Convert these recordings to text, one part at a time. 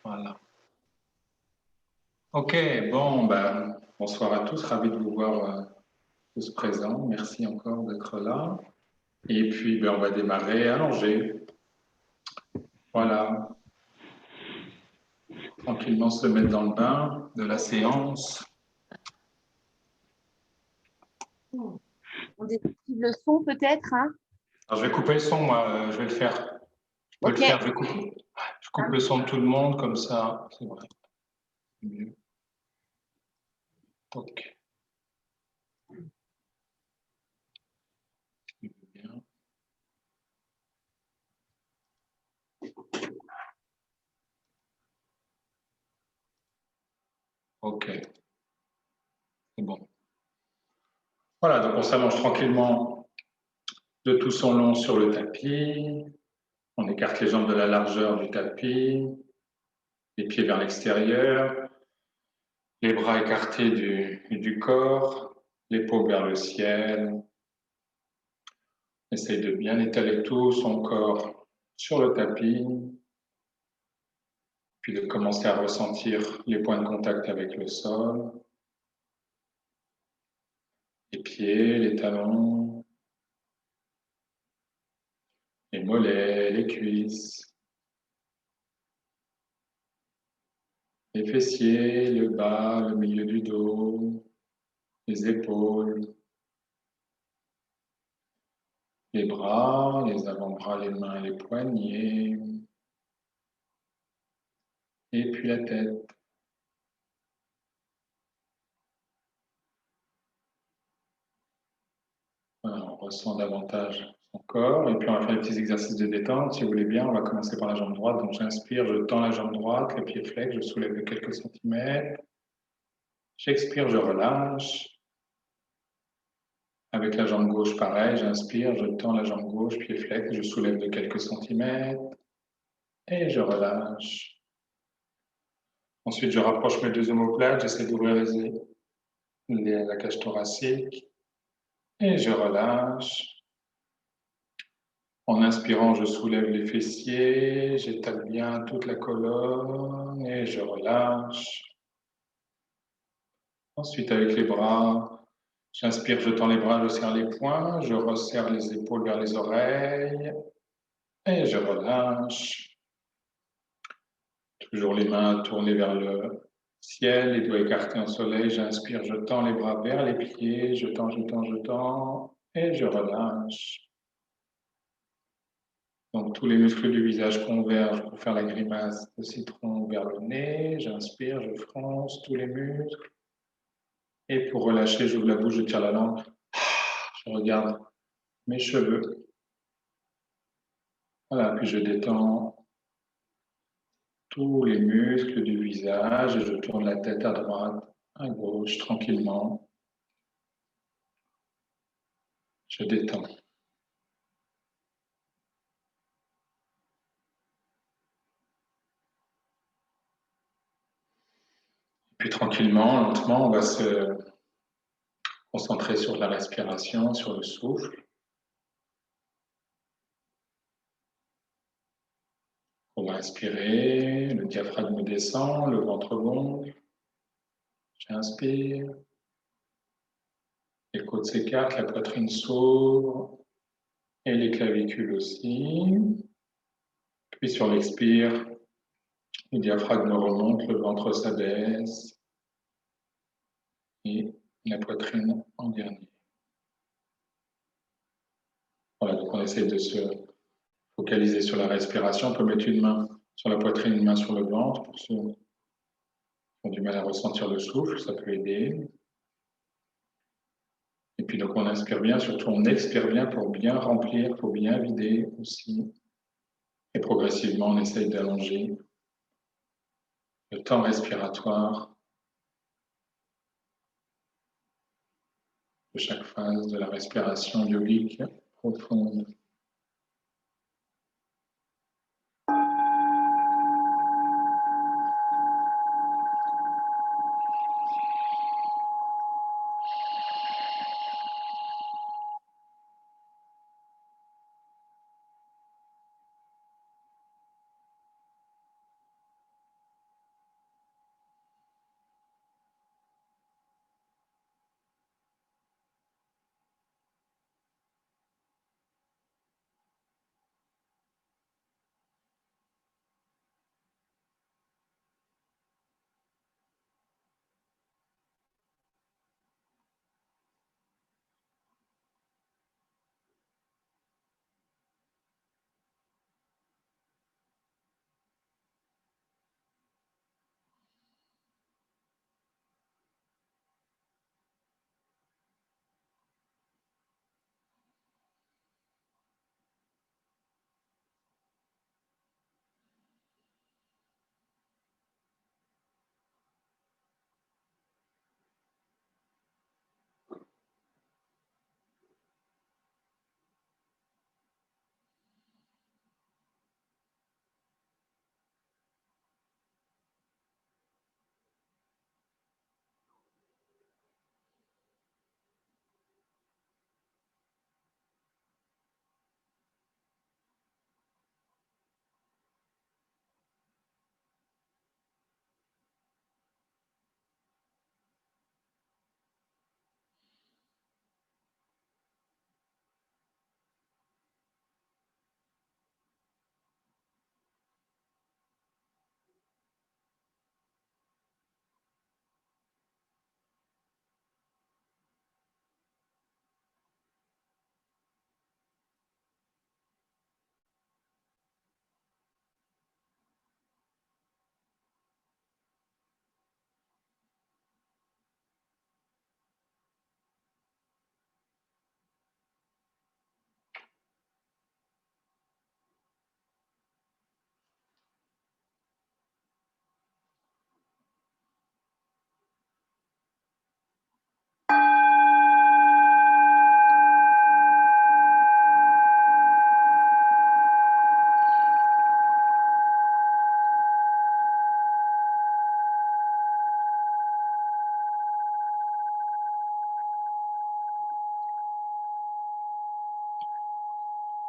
Voilà. Ok, bon, ben, bonsoir à tous, ravi de vous voir tous présents. Merci encore d'être là. Et puis, ben, on va démarrer allongé. Voilà, tranquillement se mettre dans le bain de la séance. On désactive le son peut-être, hein? Alors, je vais couper le son, moi, je vais le faire. Je peux le Ok. faire, je coupe le son de tout le monde, comme ça, c'est vrai. C'est mieux. Ok. Bien. Ok, c'est bon. Voilà, donc on s'allonge tranquillement de tout son long sur le tapis. On écarte les jambes de la largeur du tapis, les pieds vers l'extérieur, les bras écartés du corps, les paumes vers le ciel. Essaye de bien étaler tout son corps sur le tapis, puis de commencer à ressentir les points de contact avec le sol, les pieds, les talons, les mollets, les cuisses, les fessiers, le bas, le milieu du dos, les épaules, les bras, les avant-bras, les mains, les poignets, et puis la tête. Voilà, on ressent davantage son corps, et puis on va faire des petits exercices de détente. Si vous voulez bien, on va commencer par la jambe droite. Donc j'inspire, je tends la jambe droite, le pied flex, je soulève de quelques centimètres. J'expire, je relâche. Avec la jambe gauche, pareil, j'inspire, je tends la jambe gauche, pied flex, je soulève de quelques centimètres et je relâche. Ensuite, je rapproche mes deux omoplates, j'essaie d'ouvrir la cage thoracique et je relâche. En inspirant, je soulève les fessiers, j'étale bien toute la colonne et je relâche. Ensuite, avec les bras, j'inspire, je tends les bras, je serre les poings, je resserre les épaules vers les oreilles et je relâche. Toujours les mains tournées vers le ciel, les doigts écartés en soleil. J'inspire, je tends les bras vers les pieds, je tends, je tends et je relâche. Donc tous les muscles du visage convergent pour faire la grimace de citron vers le nez. J'inspire, je fronce tous les muscles. Et pour relâcher, j'ouvre la bouche, je tire la langue. Je regarde mes cheveux. Voilà, puis je détends tous les muscles du visage et je tourne la tête à droite, à gauche, tranquillement. Je détends. Puis tranquillement, lentement, on va se concentrer sur la respiration, sur le souffle. On va inspirer, le diaphragme descend, le ventre gonfle. J'inspire, les côtes s'écartent, la poitrine s'ouvre et les clavicules aussi. Puis sur l'expire, le diaphragme remonte, le ventre s'abaisse et la poitrine en dernier. Voilà, donc on essaie de se focaliser sur la respiration. On peut mettre une main sur la poitrine, une main sur le ventre pour ceux qui ont du mal à ressentir le souffle, ça peut aider. Et puis donc on inspire bien, surtout on expire bien pour bien remplir, pour bien vider aussi. Et progressivement on essaye d'allonger le temps respiratoire de chaque phase de la respiration yogique profonde.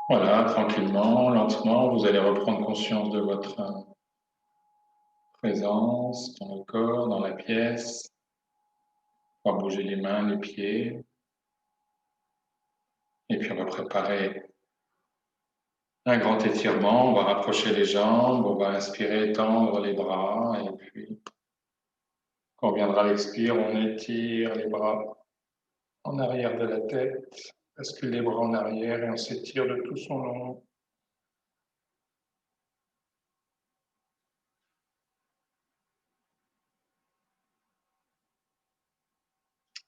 Voilà, tranquillement, lentement, vous allez reprendre conscience de votre présence dans le corps, dans la pièce. On va bouger les mains, les pieds. Et puis on va préparer un grand étirement. On va rapprocher les jambes, on va inspirer, tendre les bras. Et puis, quand on viendra à l'expire, on étire les bras en arrière de la tête. Bascule les bras en arrière et on s'étire de tout son long.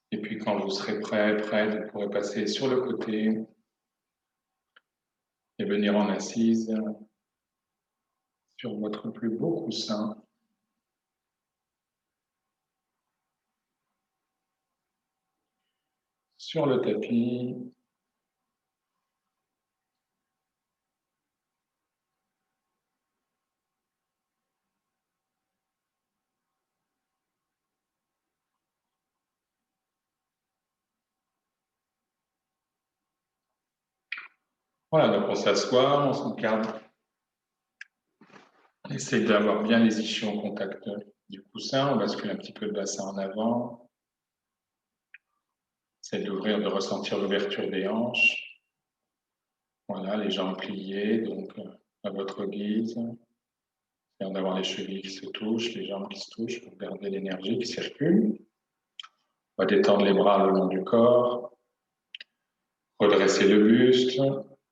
Et puis quand vous serez prêt, prête, vous pourrez passer sur le côté et venir en assise sur votre plus beau coussin. Sur le tapis. Voilà, donc on s'assoit, on se garde. On essaie d'avoir bien les ischions au contact du coussin. On bascule un petit peu le bassin en avant. C'est d'ouvrir, de ressentir l'ouverture des hanches. Voilà, les jambes pliées, donc à votre guise. Et d'avoir les chevilles qui se touchent, les jambes qui se touchent pour garder l'énergie qui circule. On va détendre les bras le long du corps. Redresser le buste.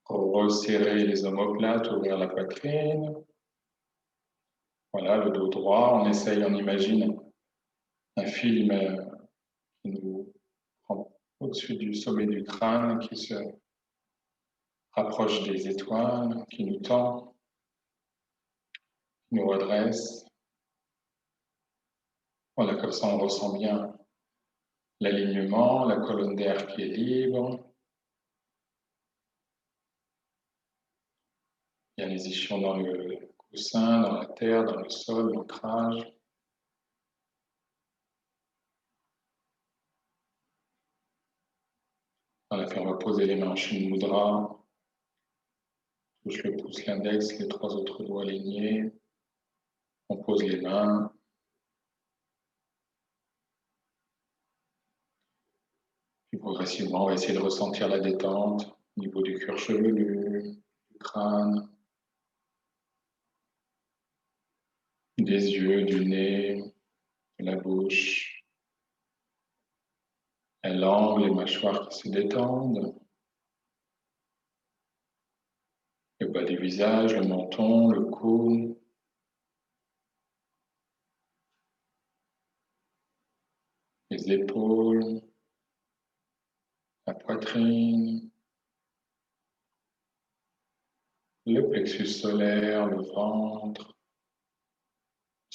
Resserrer les omoplates, ouvrir la poitrine. Voilà, le dos droit. On essaye, on imagine un film qui nous prend au-dessus du sommet du crâne, qui se rapproche des étoiles, qui nous tend, qui nous redresse. Voilà, comme ça on ressent bien l'alignement, la colonne d'air qui est libre. Il y a les ischions dans le coussin, dans la terre, dans le sol, l'ancrage. On va faire reposer les mains en Shin Mudra. Touche le pouce, l'index, les trois autres doigts alignés. On pose les mains. Puis progressivement, on va essayer de ressentir la détente au niveau du cuir chevelu, du crâne, des yeux, du nez, de la bouche. La langue, les mâchoires qui se détendent. Le bas du visage, le menton, le cou. Les épaules, la poitrine, le plexus solaire, le ventre.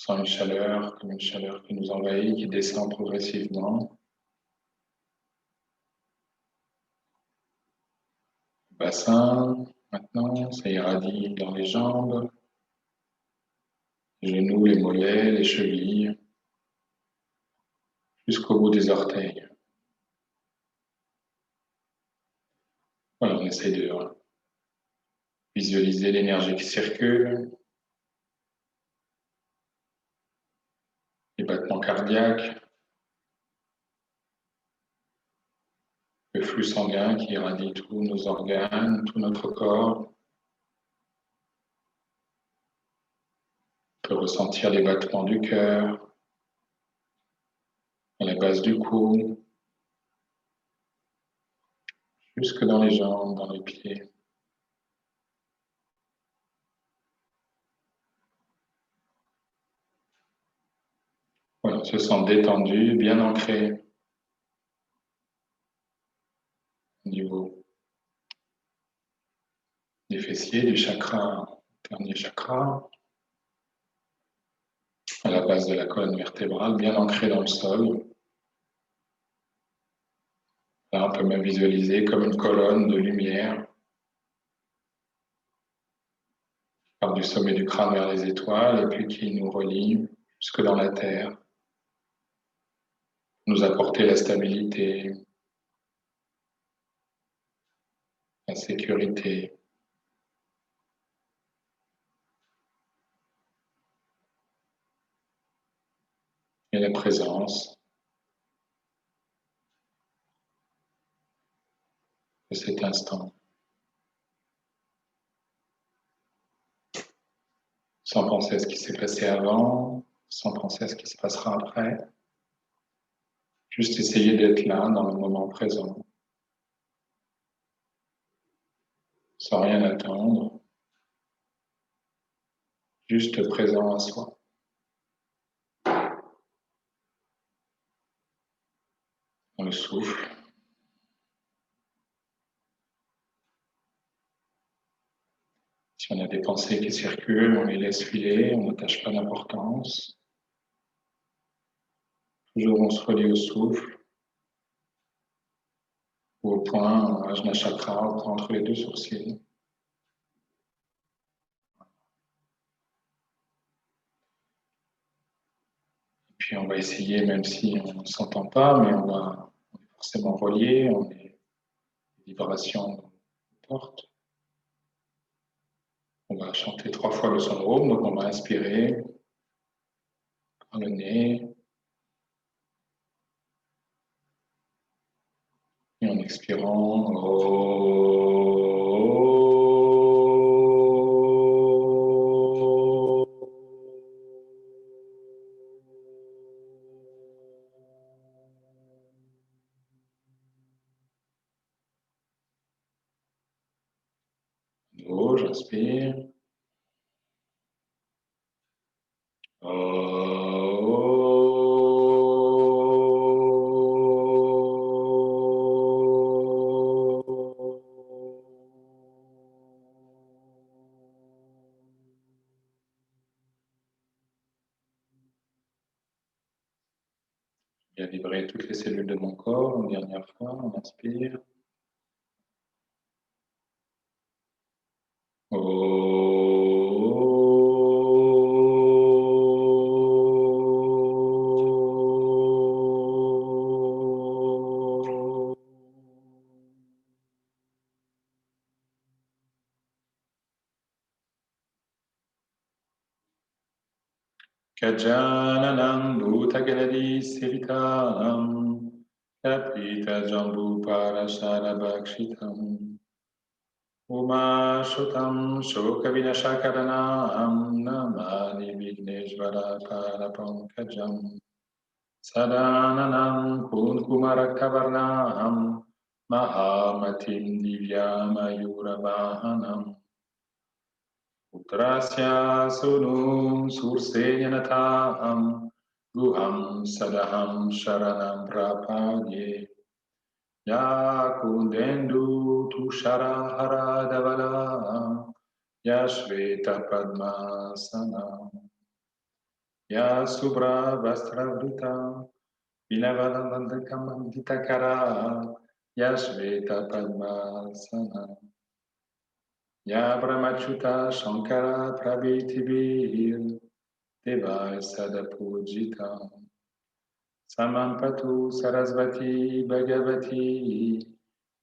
On sent une chaleur, comme une chaleur qui nous envahit, qui descend progressivement. Le bassin, maintenant, ça irradie dans les jambes, les genoux, les mollets, les chevilles, jusqu'au bout des orteils. Voilà, on essaie de visualiser l'énergie qui circule, les battements cardiaques, le flux sanguin qui irradie tous nos organes, tout notre corps. On peut ressentir les battements du cœur à la base du cou, jusque dans les jambes, dans les pieds. Voilà, on se sent détendu, bien ancré au niveau des fessiers, du chakra, dernier chakra, à la base de la colonne vertébrale, bien ancré dans le sol. Là, on peut même visualiser comme une colonne de lumière qui part du sommet du crâne vers les étoiles et puis qui nous relie jusque dans la terre, nous apporter la stabilité, la sécurité. et la présence de cet instant. Sans penser à ce qui s'est passé avant, sans penser à ce qui se passera après. Juste essayer d'être là, dans le moment présent, sans rien attendre, juste présent à soi. Dans le souffle. Si on a des pensées qui circulent, on les laisse filer, on n'attache pas d'importance. Toujours on se relie au souffle, ou au point Ajna Chakra, entre les deux sourcils. Et puis on va essayer, même si on ne s'entend pas, mais on est forcément relié, on est vibrations fortes. On va chanter 3 fois le son de Om, donc on va inspirer par le nez. Et en expirant, j'inspire. Je vais vibrer toutes les cellules de mon corps une dernière fois. On inspire. Gajananam bhutaganadi sevitanam kapita jambu parasarabhakshitam Umashutam shokavinashakaranam namani vigneshvara parapankajam Sadananam kunkumarakavarnam mahamatim divyamayoravahanam Utrasya sunum sursenyanatham guham sadaham sharanam prapadye Ya kundendu tushara hara Ya shveta padmasana Ya subra vastravrita Vinavadandakamanditakara Ya shveta padmasana Ya brahmachuta shankara prabhitibir Deva sadapujita Samampatu Sarasvati Bhagavati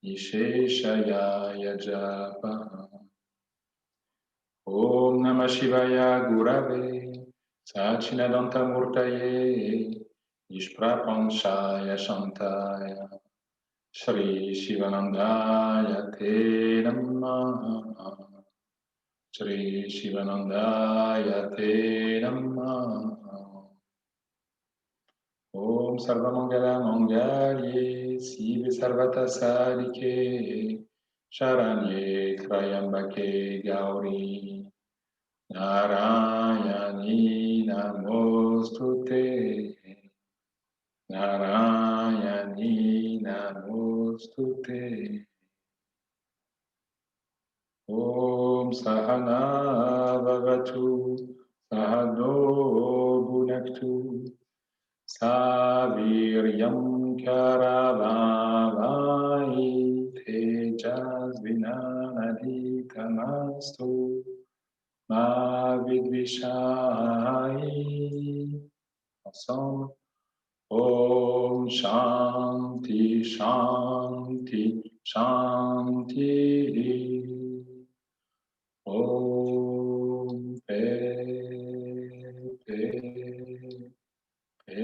Nisheshaya Yajapa Om Namah Shivaya Gurave Sachinadanta Murtaye Nishprapanchaya Shantaya Shri Shivanandaya Te Namaha Shri Shivanandaya Te Namaha Om Sarvamangala Mangalye Sive Sarvata Sadike Sharanye Trayambake Gauri Narayani Namostute Narayani Namostute Om Sahana Bhavatu Sahano Bhunaktu Saviryam Karavavai Tejasvinanaditamastu Ma Vidvishai. Ensemble. Om Shanti Shanti Shanti. Om Pe Pe Pe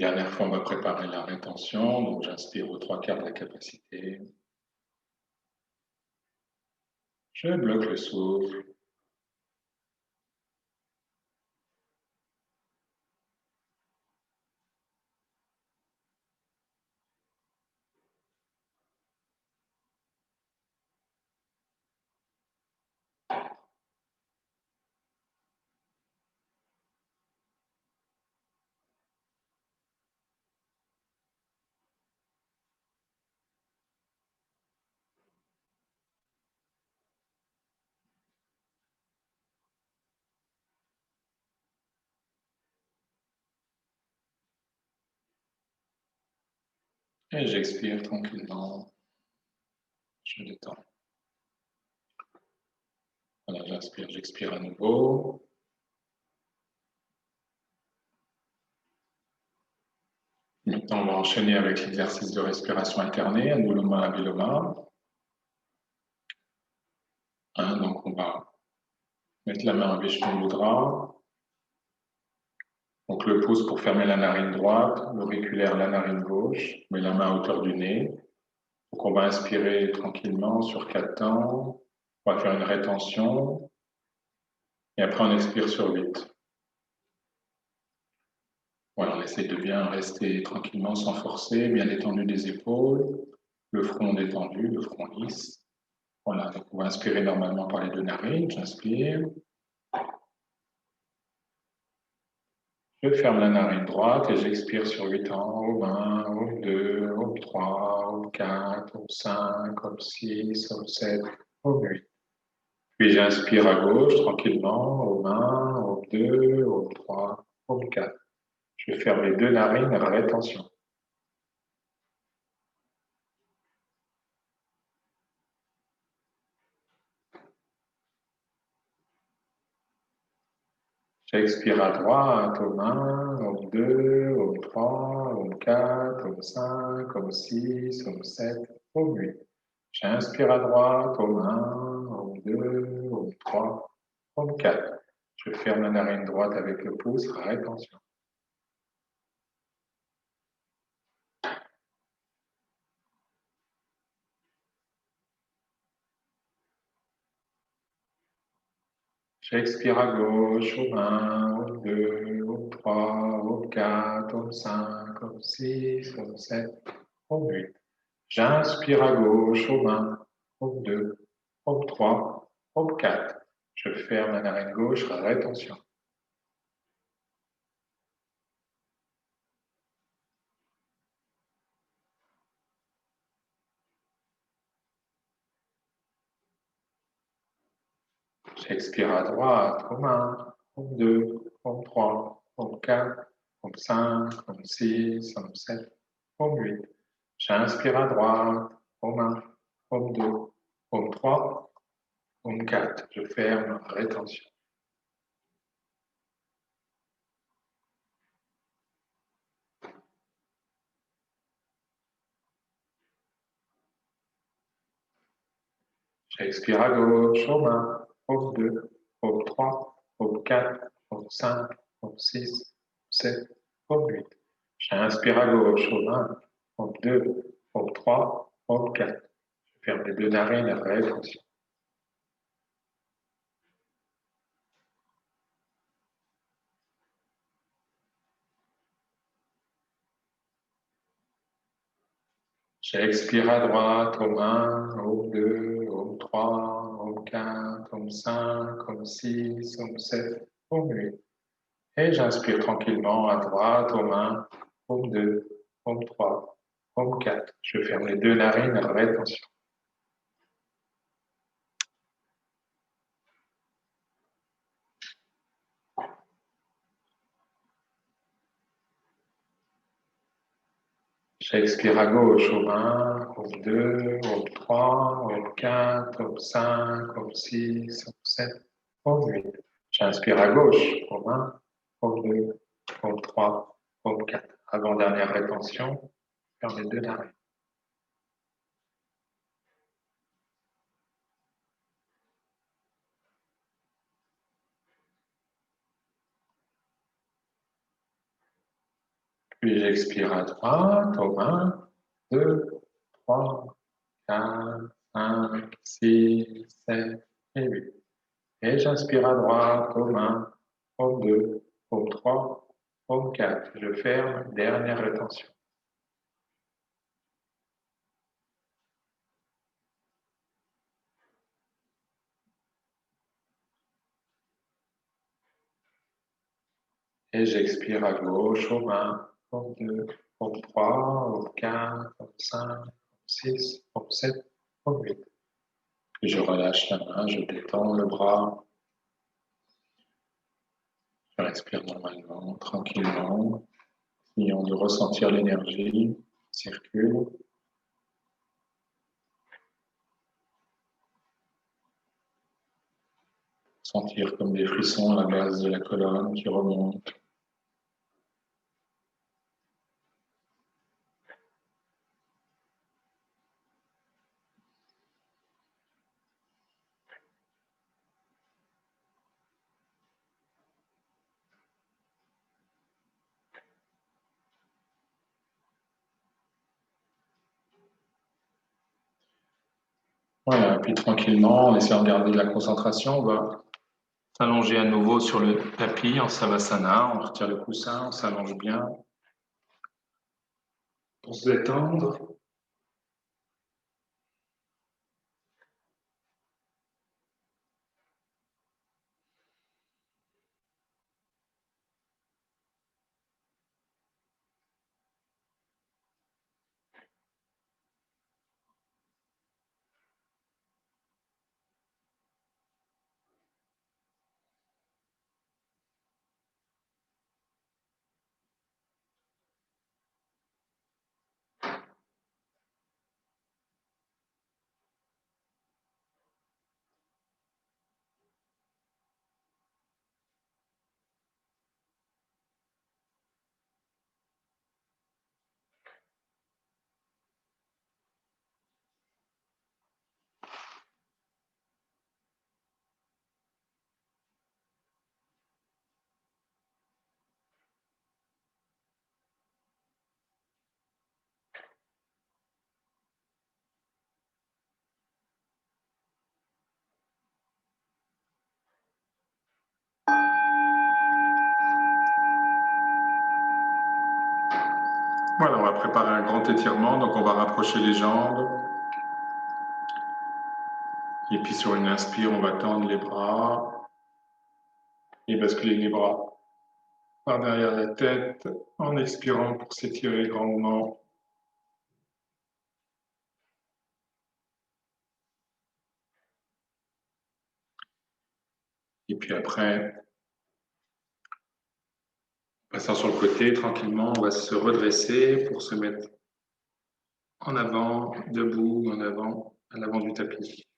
dernière fois, on va préparer la rétention. Donc, j'inspire aux 3/4 de la capacité. Je bloque le souffle. Et j'expire tranquillement. Je détends. Voilà, j'inspire, j'expire à nouveau. Maintenant, on va enchaîner avec l'exercice de respiration alternée, Anuloma Viloma. Donc, on va mettre la main en Vishnu Mudra. Donc, le pouce pour fermer la narine droite, l'auriculaire la narine gauche, met la main à hauteur du nez. Donc, on va inspirer tranquillement sur 4 temps. On va faire une rétention. Et après, on expire sur 8. Voilà, on essaie de bien rester tranquillement sans forcer, bien détendu des épaules, le front détendu, le front lisse. Voilà, donc on va inspirer normalement par les 2 narines. J'inspire. Je ferme la narine droite et j'expire sur 8 temps. Au 1, au 2, au 3, au 4, au 5, au 6, au 7, au 8. Puis j'inspire à gauche tranquillement. Au 1, au 2, au 3, au 4. Je ferme les 2 narines, rétention. J'expire à droite, au 1, au 2, au 3, au 4, au 5, au 6, au 7, au 8. J'inspire à droite, au 1, au 2, au 3, au 4. Je ferme la narine droite avec le pouce, rétention. J'expire à gauche, au 1, au 2, au 3, au 4, au 5, au 6, au 7, au 8. J'inspire à gauche, au 1, au 2, au 3, au 4. Je ferme la narine gauche, rétention. J'expire à droite, au 1, au 2, au 3, au 4, au 5, au 6, au 7, au 8. J'inspire à droite, au 1, au 2, au 3, au 4. Je ferme, rétention. J'expire à gauche, au 1, au 2, au 3, au 4, au 5, au 6, au 7, au 8. J'inspire à gauche, au 1, au 2, au 3, au 4. Je ferme les 2 narines, rétention. J'expire à droite, au 1, au 2, au 3, au 4, au 5, au 6, au 7, au 8. Et j'inspire tranquillement à droite, au 1, au 2, au 3, au 4. Je ferme les 2 narines, rétention. J'expire à gauche, au 1, au 2, au 3, au 4, au 5, au 6, au 7, au 8. J'inspire à gauche, au 1, au 2, au 3, au 4. Avant-dernière rétention, ferme les 2 narines. Puis j'expire à droite au 1, 2, 3, 4, 5, 6, 7 et 8. Et j'inspire à droite au 1, au 2, au 3, au 4. Je ferme, dernière rétention. Et j'expire à gauche au 1, au 2, au 3, au 4, au 5, au 6, au 7, au 8. Et je relâche la main, je détends le bras. Je respire normalement, tranquillement, essayant de ressentir l'énergie circule. Sentir comme des frissons à la base de la colonne qui remontent. Voilà, puis tranquillement, en essayant de garder de la concentration, on va s'allonger à nouveau sur le tapis en Savasana. On retire le coussin, on s'allonge bien pour se détendre. Voilà, on va préparer un grand étirement, donc on va rapprocher les jambes. Et puis sur une inspire, on va tendre les bras et basculer les bras par derrière la tête en expirant pour s'étirer grandement. Et puis après, passant sur le côté, tranquillement, on va se redresser pour se mettre en avant, debout, en avant, à l'avant du tapis.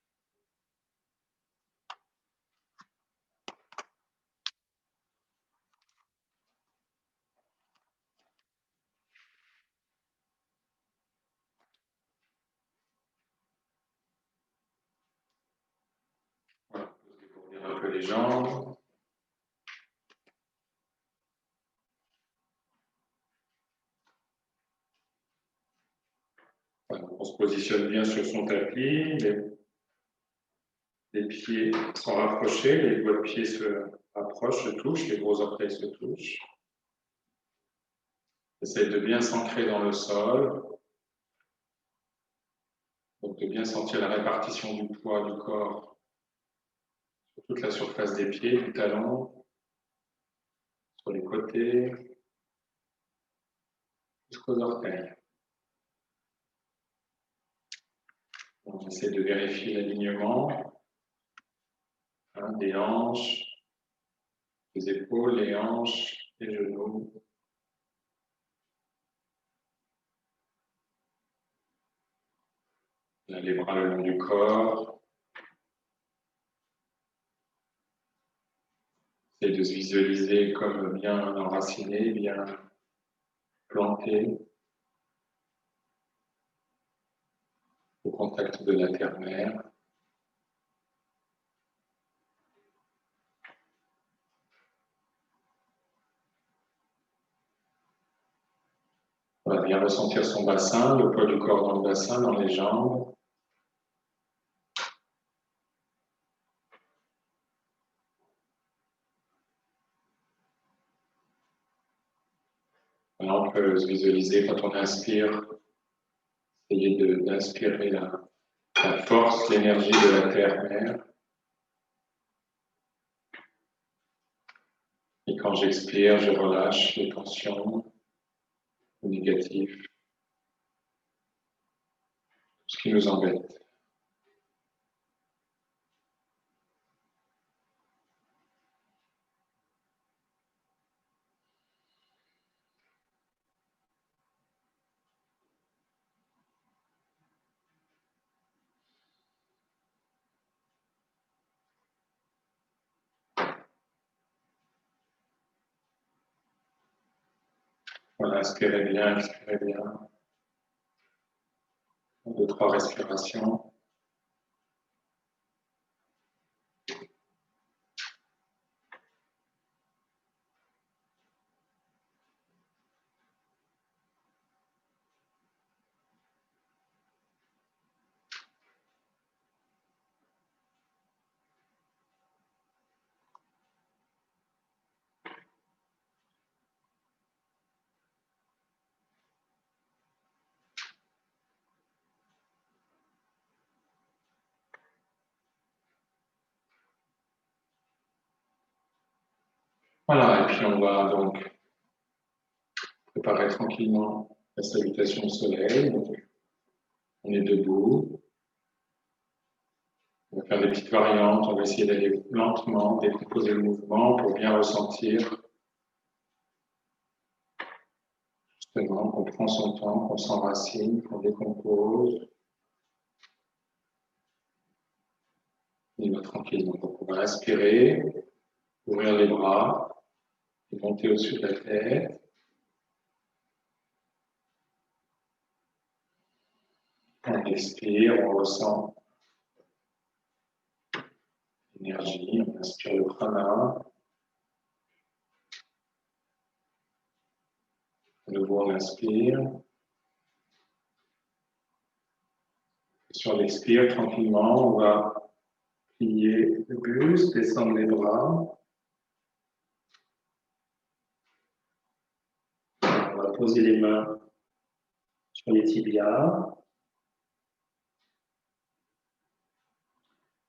Voilà, découvrir un peu les jambes. Voilà, on se positionne bien sur son tapis, les pieds sont rapprochés, les doigts de pied se rapprochent, se touchent, les gros orteils se touchent. Essaye de bien s'ancrer dans le sol, donc de bien sentir la répartition du poids du corps sur toute la surface des pieds, du talon, sur les côtés, jusqu'aux orteils. On essaie de vérifier l'alignement des hanches, les épaules, les hanches, les genoux. Là, les bras le long du corps. Essaye de se visualiser comme bien enraciné, bien planté au contact de la terre-mère. On va bien ressentir son bassin, le poids du corps dans le bassin, dans les jambes. Maintenant, on peut se visualiser quand on inspire, essayer d'inspirer la force, l'énergie de la terre-mère. Et quand j'expire, je relâche les tensions négatives, ce qui nous embête. Voilà, inspirez bien, expirez bien. 2, 3 respirations. Voilà, et puis on va donc préparer tranquillement la salutation au soleil. Donc, on est debout. On va faire des petites variantes. On va essayer d'aller lentement, décomposer le mouvement pour bien ressentir justement qu'on prend son temps, qu'on s'enracine, qu'on décompose. On y va tranquillement. Donc, on va inspirer, ouvrir les bras et monter au-dessus de la tête. On expire, on ressent l'énergie, on inspire le prana. De nouveau, on inspire. Et sur l'expire, tranquillement, on va plier le buste, descendre les bras. On va poser les mains sur les tibias.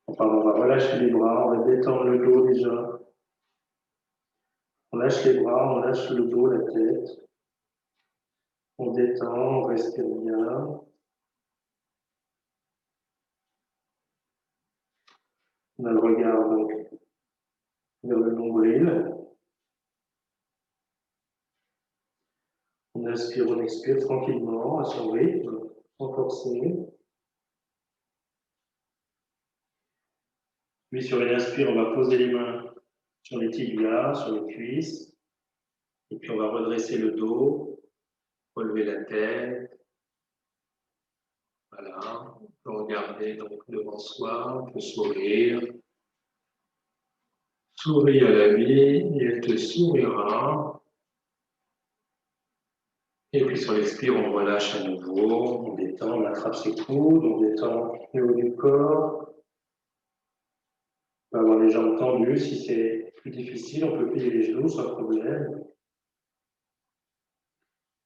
Enfin, on va relâcher les bras, on va détendre le dos déjà. On lâche les bras, on lâche le dos, la tête. On détend, on respire bien. On a le regard donc vers le nombril. On inspire, on expire tranquillement, à son rythme, sans forcer. Puis sur une inspire, on va poser les mains sur les tibias, sur les cuisses. Et puis on va redresser le dos, relever la tête. Voilà, on peut regarder donc devant soi, on peut sourire. Souris à la vie, et elle te sourira. Et puis sur l'expire, on relâche à nouveau, on détend, on attrape ses coudes, on détend le haut du corps. On peut avoir les jambes tendues, si c'est plus difficile, on peut plier les genoux sans problème.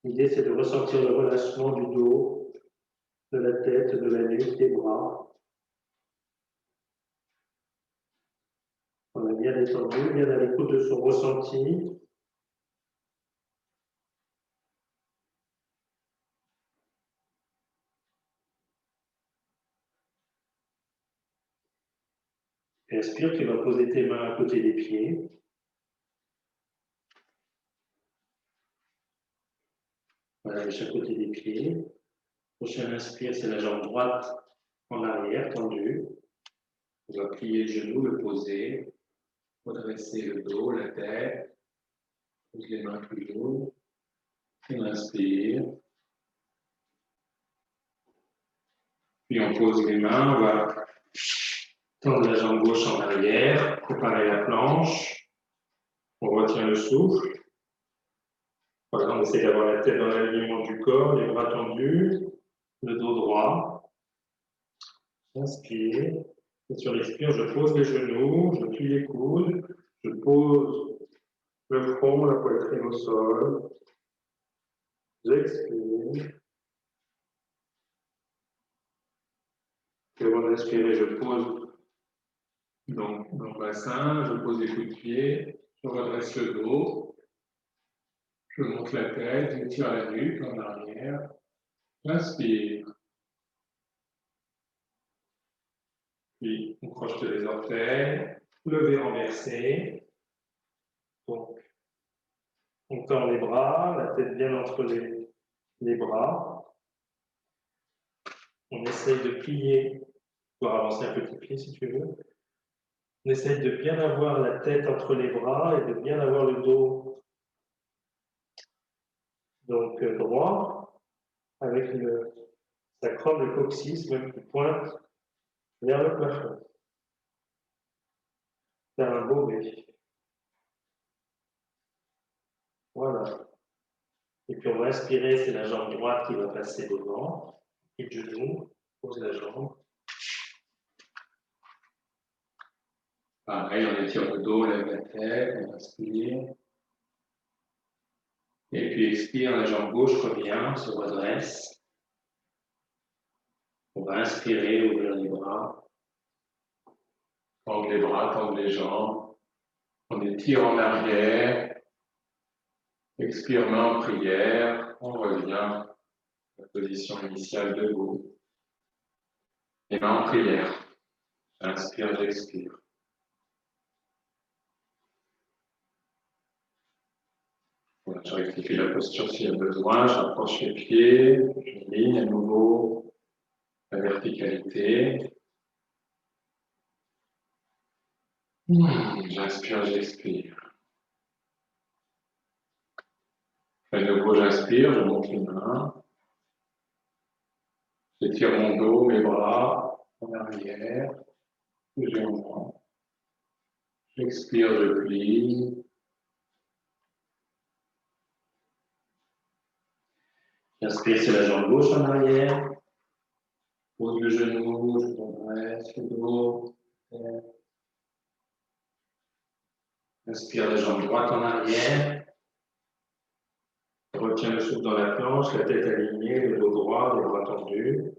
L'idée, c'est de ressentir le relâchement du dos, de la tête, de la nuque, des bras. On a bien détendu, bien à l'écoute de son ressenti. Inspire, tu vas poser tes mains à côté des pieds. Voilà, de chaque côté des pieds. Prochaine inspire, c'est la jambe droite en arrière, tendue. On va plier le genou, le poser, redresser le dos, la tête. Pose les mains plus haut. On inspire. Puis on pose les mains, on va tendre la jambe gauche en arrière, préparer la planche. On retient le souffle. Voilà, on essaie d'avoir la tête dans l'alignement du corps, les bras tendus, le dos droit. J'inspire. Et sur l'expire, je pose les genoux, je plie les coudes, je pose le front, la poitrine au sol. J'expire. Et avant d'inspirer, je pose donc dans le bassin, je pose les coups de pied, je redresse le dos, je monte la tête, je tire la nuque en arrière. J'inspire. Puis on croche les orteils, lever renversé. Donc, on tend les bras, la tête bien entre les bras. On essaye de plier, pour avancer un petit pied si tu veux. On essaye de bien avoir la tête entre les bras et de bien avoir le dos donc droit, avec le sacrum, le coccyx même qui pointe vers le plafond. Faire un beau V. Voilà. Et puis on va inspirer, c'est la jambe droite qui va passer devant. Et le genou, pose la jambe. Pareil, on étire le dos, lève la tête, on inspire. Et puis expire, la jambe gauche revient, se redresse. On va inspirer, ouvrir les bras. Tendre les bras, tendre les jambes. On étire en arrière. Expire, main en prière. On revient à la position initiale debout. Et main en prière. J'inspire, j'expire. Voilà, je rectifie la posture s'il y a besoin. J'approche les pieds. Je ligne à nouveau la verticalité. J'inspire, j'expire. À nouveau, j'inspire, je monte les mains. J'étire mon dos, mes bras en arrière, légèrement. J'expire, je plie. J'inspire, c'est la jambe gauche en arrière. Pose le genou, je redresse le dos. Inspire, la jambe droite en arrière. Retiens le souffle dans la planche, la tête alignée, le dos droit, les bras tendus.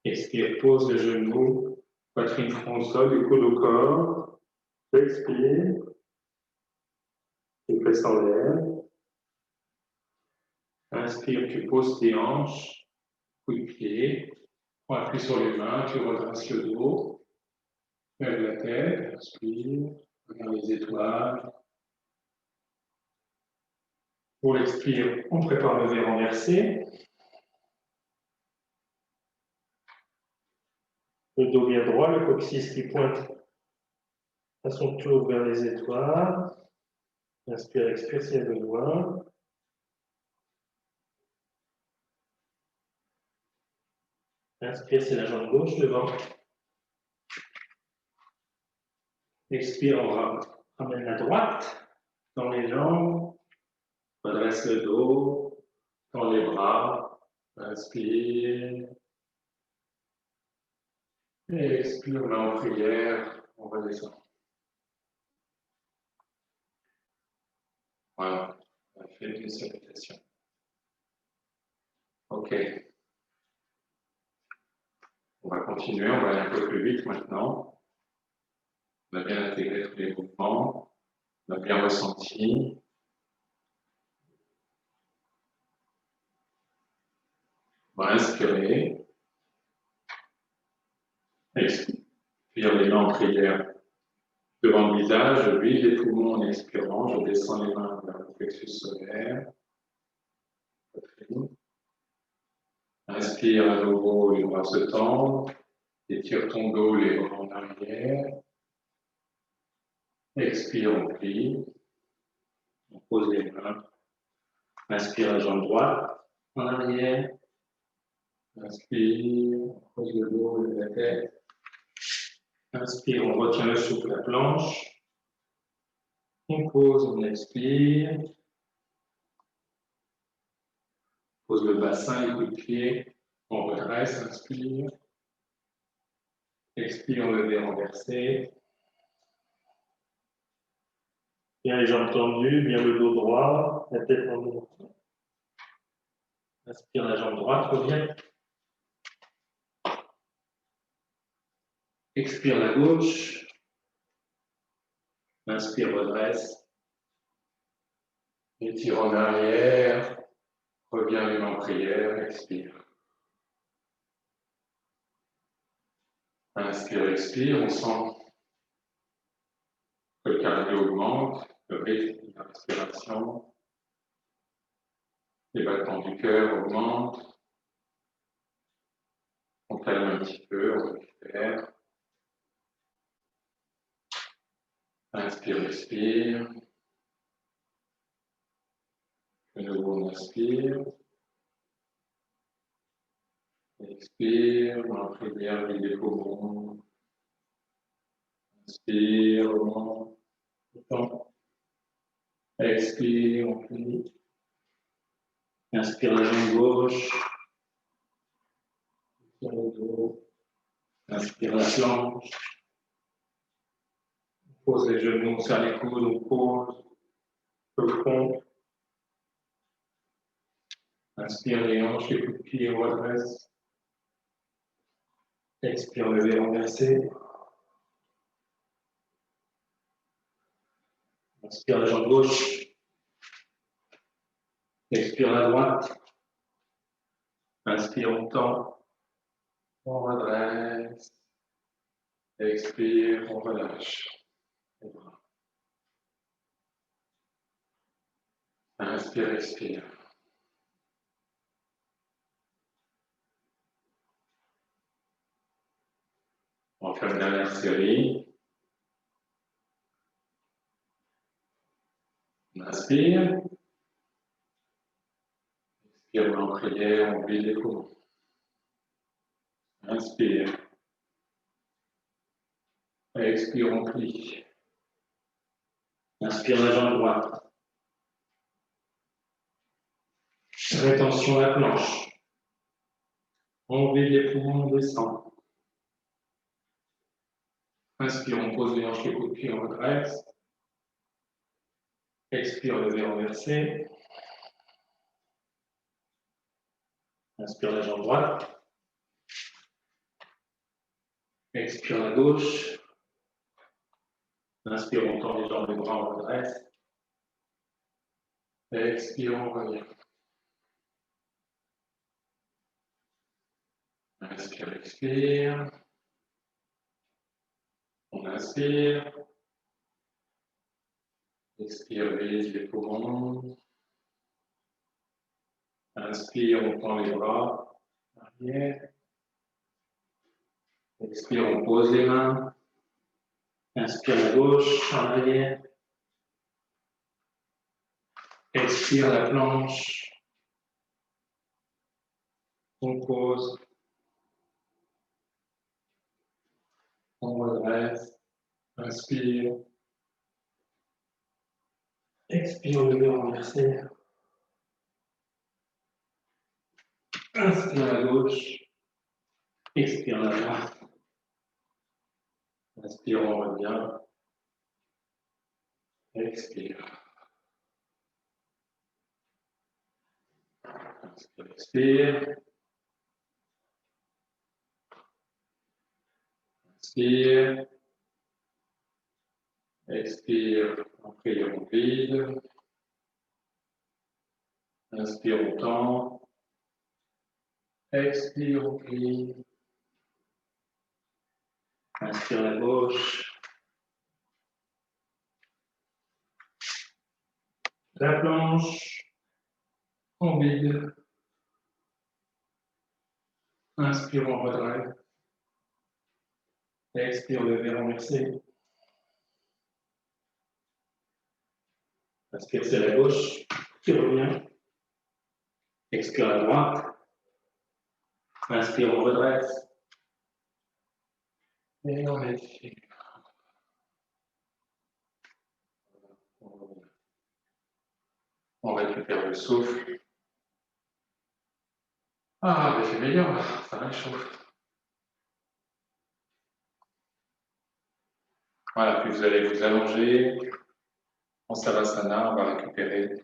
Expire, pose le genou, poitrine front au sol, les coudes au corps. Expire. Et presse en l'air. Inspire, tu poses tes hanches, coup de pied. On appuie sur les mains, tu redresses le dos. Lève la tête, inspire, regarde les étoiles. Pour l'expire, on prépare le V renversé. Le dos bien droit, le coccyx qui pointe à son tour vers les étoiles. Inspire, expire s'il y a besoin. Inspire, c'est la jambe gauche devant. Expire, on ramène la droite dans les jambes. Redresse le dos, tend les bras. Inspire. Et expire, main en prière, on redescend. Voilà, on a fait une salutation. Ok. On va continuer, on va aller un peu plus vite maintenant. On a bien intégré tous les mouvements, on a bien ressenti. On va inspirer. Expire les mains en prière devant le visage, je vide les poumons en expirant, je descends les mains vers le plexus solaire. Inspire à nouveau, les bras se tendent. Étire ton dos, les bras en arrière. Expire, on plie. On pose les mains. Inspire la jambe droite en arrière. Inspire, on pose le dos et la tête. Inspire, on retient le souffle à la planche. On pose, on expire. pose le bassin, les coups de pied. On redresse, inspire. Expire, lever, renverser. Bien les jambes tendues, bien le dos droit, la tête en haut. Inspire la jambe droite, revient. Expire la gauche. Inspire, redresse. Étire en arrière. Reviens les mains en prière. Expire. Inspire, expire. On sent que le cardio augmente, le rythme de la respiration. Les battements du cœur augmentent. On calme un petit peu, on récupère. Inspire, expire. De nouveau, on inspire. Expire, on prière avec les poumons. Inspire, on monte. Expire, on plie. Inspire la jambe gauche. Inspire le dos. Inspire la planche. On pose les genoux, on serre les coudes, on pose le front. Inspire les hanches, les coups de pied, on redresse. Expire, lever, renverser. Inspire la jambe gauche. Expire la droite. Inspire, on tend. On redresse. Expire, on relâche. Inspire, expire. On fait une dernière série. On inspire. Expire en prière, on vide les poumons. Inspire. Expire, on plie. Inspire la jambe droite. Rétention la planche. On vide les poumons, on descend. Inspire, on pose les hanches, les coudes de pied, on redresse. Expire, lever, renverser. Inspire la jambe droite. Expire la gauche. Inspire, on tend les jambes, les bras, on redresse. Expire, on revient. Inspire, expire. On inspire. Expire, vide les poumons. Inspire, on tend les bras. Arrière. Expire, on pose les mains. Inspire la gauche, en arrière. Expire la planche. On pose. On redresse. Inspire. Expire, lever, renverser. Inspire la gauche. Expire la droite. Inspire, on revient. Expire. Inspire, expire. Inspire. Expire, en prière, on vide. Inspire, on tend. Expire, on plie. Inspire la gauche. La planche. On vide. Inspire, on redresse. Expire, lever, renverser. Inspire, c'est la gauche qui revient. Expire la droite. Inspire, on redresse. Et on expire. On récupère le souffle. Ah, mais c'est meilleur, là. Ça réchauffe. Voilà, puis vous allez vous allonger en Savasana, on va récupérer.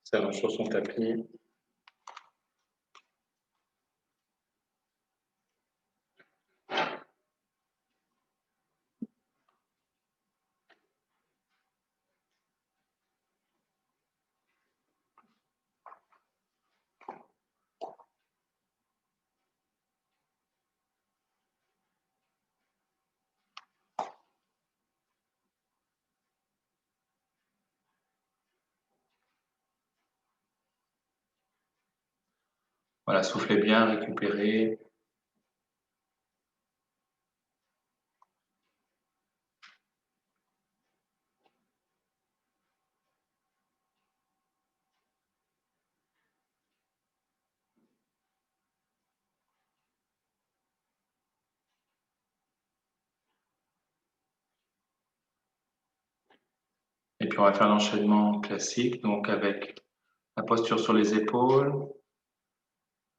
S'allonge sur son tapis. Voilà, soufflez bien, récupérez. Et puis on va faire l'enchaînement classique, donc avec la posture sur les épaules,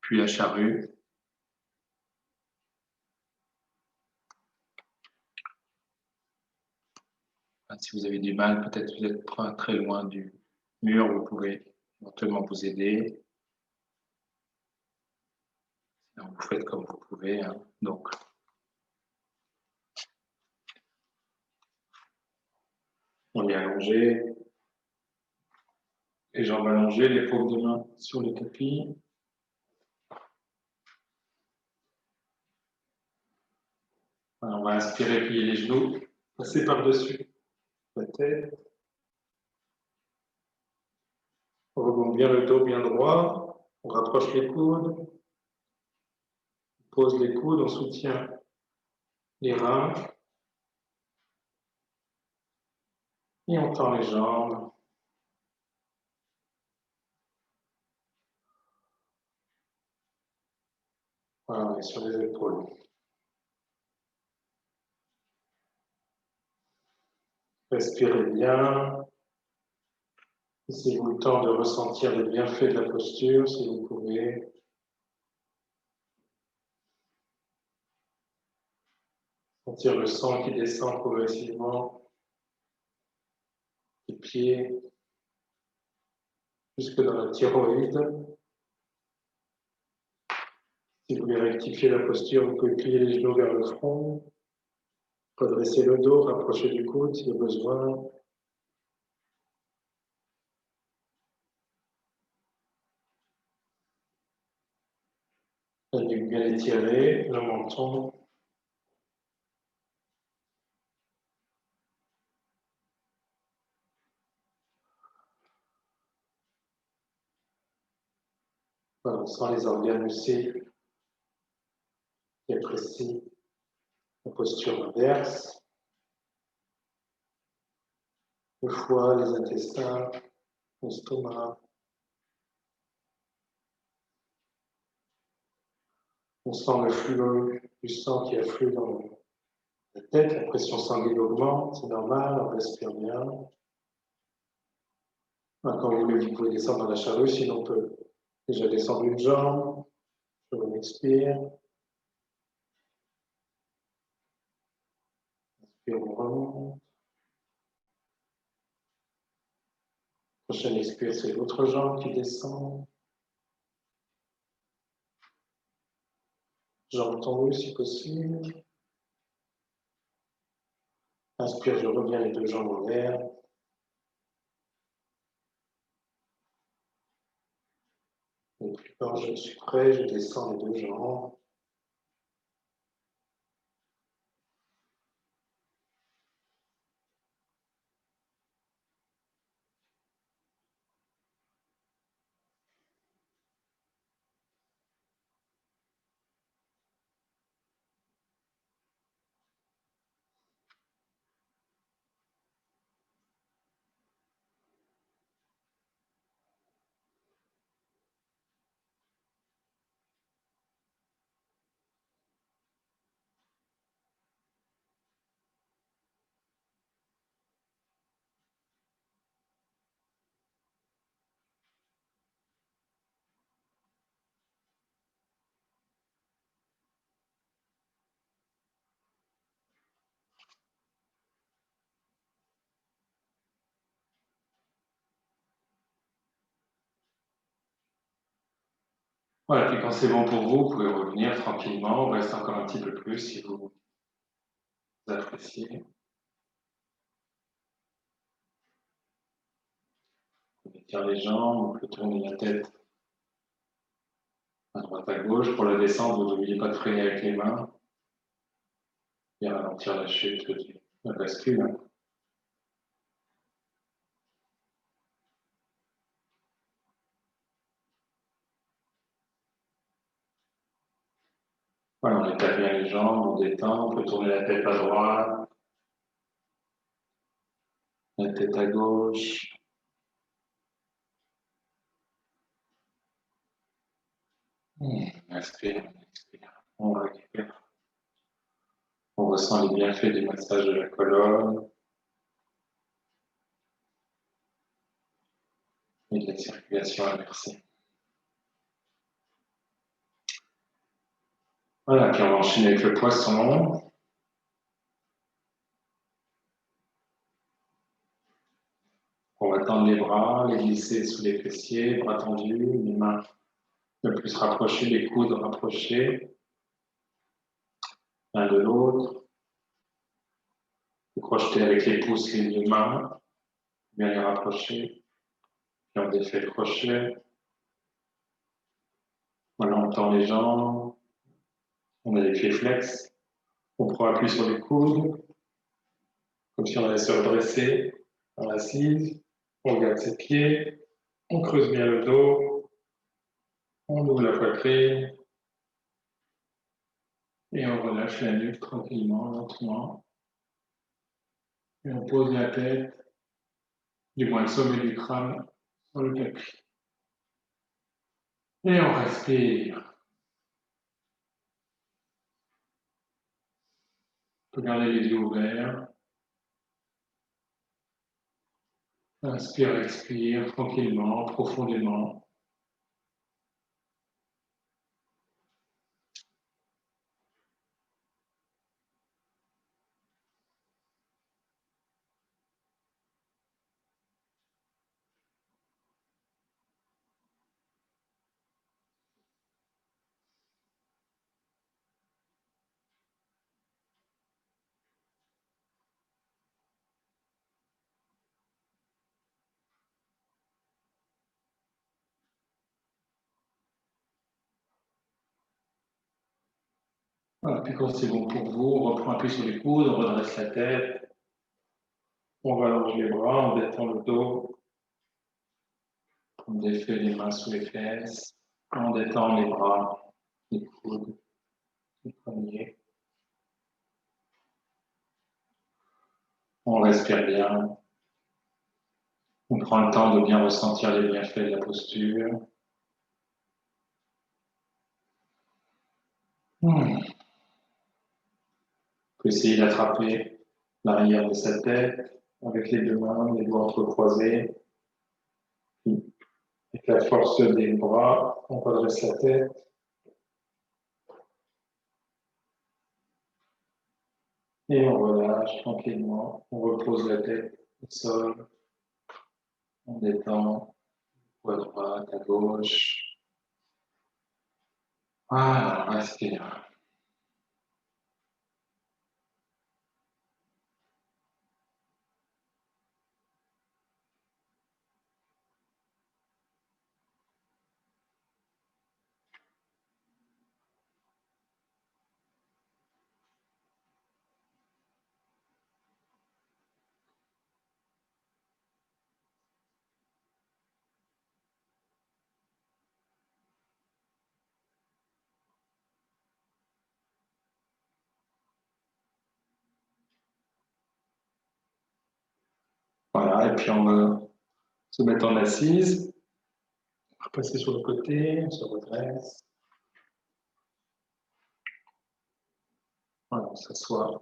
puis la charrue. Si vous avez du mal, peut-être vous êtes très loin du mur, vous pouvez éventuellement vous aider. Sinon, vous faites comme vous pouvez. Hein. Donc, on est allongé, les jambes allongées, les paumes de main sur le tapis. Alors, on va inspirer, plier les genoux, passer par-dessus la tête. On remonte bien le dos bien droit, on rapproche les coudes, on pose les coudes, on soutient les reins et on tend les jambes. Voilà, on est sur les épaules. Respirez bien. Laissez-vous le temps de ressentir les bienfaits de la posture, si vous pouvez. Sentir le sang qui descend progressivement des pieds jusque dans la thyroïde. Si vous voulez rectifier la posture, vous pouvez plier les genoux vers le front, redresser le dos, rapprocher du coude si besoin. La nuque bien étirée, le menton. Voilà, on sent les organes aussi qui apprécient la posture inverse. Le foie, les intestins, l'estomac. On sent le flux du sang qui afflue dans la tête, la pression sanguine augmente, c'est normal, on respire bien. Quand vous voulez, vous pouvez descendre dans la charrue, sinon on peut déjà descendre une jambe, on expire. Inspire, on remonte. Prochaine expire, c'est l'autre jambe qui descend. Jambe tendue si possible. Inspire, je reviens les deux jambes en l'air. Et puis quand je suis prêt, je descends les deux jambes. Voilà, puis quand c'est bon pour vous, vous pouvez revenir tranquillement, on reste encore un petit peu plus si vous appréciez. On étire les jambes, on peut tourner la tête à droite à gauche. Pour la descente, vous n'oubliez pas de freiner avec les mains et ralentir la chute de la bascule. Voilà, on étale bien les jambes, on détend, on peut tourner la tête à droite, la tête à gauche. Inspire, expire, on récupère. On ressent les bienfaits du massage de la colonne et de la circulation inversée. Voilà, puis on va enchaîner avec le poisson. On va tendre les bras, les glisser sous les fessiers, bras tendus, les mains le plus rapprochées, les coudes rapprochés l'un de l'autre. Vous crochetez avec les pouces les deux mains, bien les rapprocher. Puis on défait le crochet. Voilà, on tend les jambes. On a les pieds flex. On prend appui sur les coudes, comme si on allait se redresser dans l'assise. On regarde ses pieds. On creuse bien le dos. On ouvre la poitrine. Et on relâche la nuque tranquillement, lentement. Et on pose la tête, du moins le sommet du crâne, sur le tapis. Et on respire. On peut garder les yeux ouverts. Inspire, expire tranquillement, profondément. Voilà, puis quand c'est bon pour vous, on reprend appui sur les coudes, on redresse la tête, on rallonge les bras, on détend le dos, on défait les mains sous les fesses, on détend les bras, les coudes, les poignets. On respire bien. On prend le temps de bien ressentir les bienfaits de la posture. On peut essayer d'attraper l'arrière de sa tête avec les deux mains, les doigts entrecroisés. Avec la force des bras, on redresse la tête. Et on relâche tranquillement. On repose la tête au sol. On détend, à droite, à gauche. Voilà, respire. Voilà, et puis on va se mettre en assise. On va passer sur le côté, on se redresse. Voilà, on s'assoit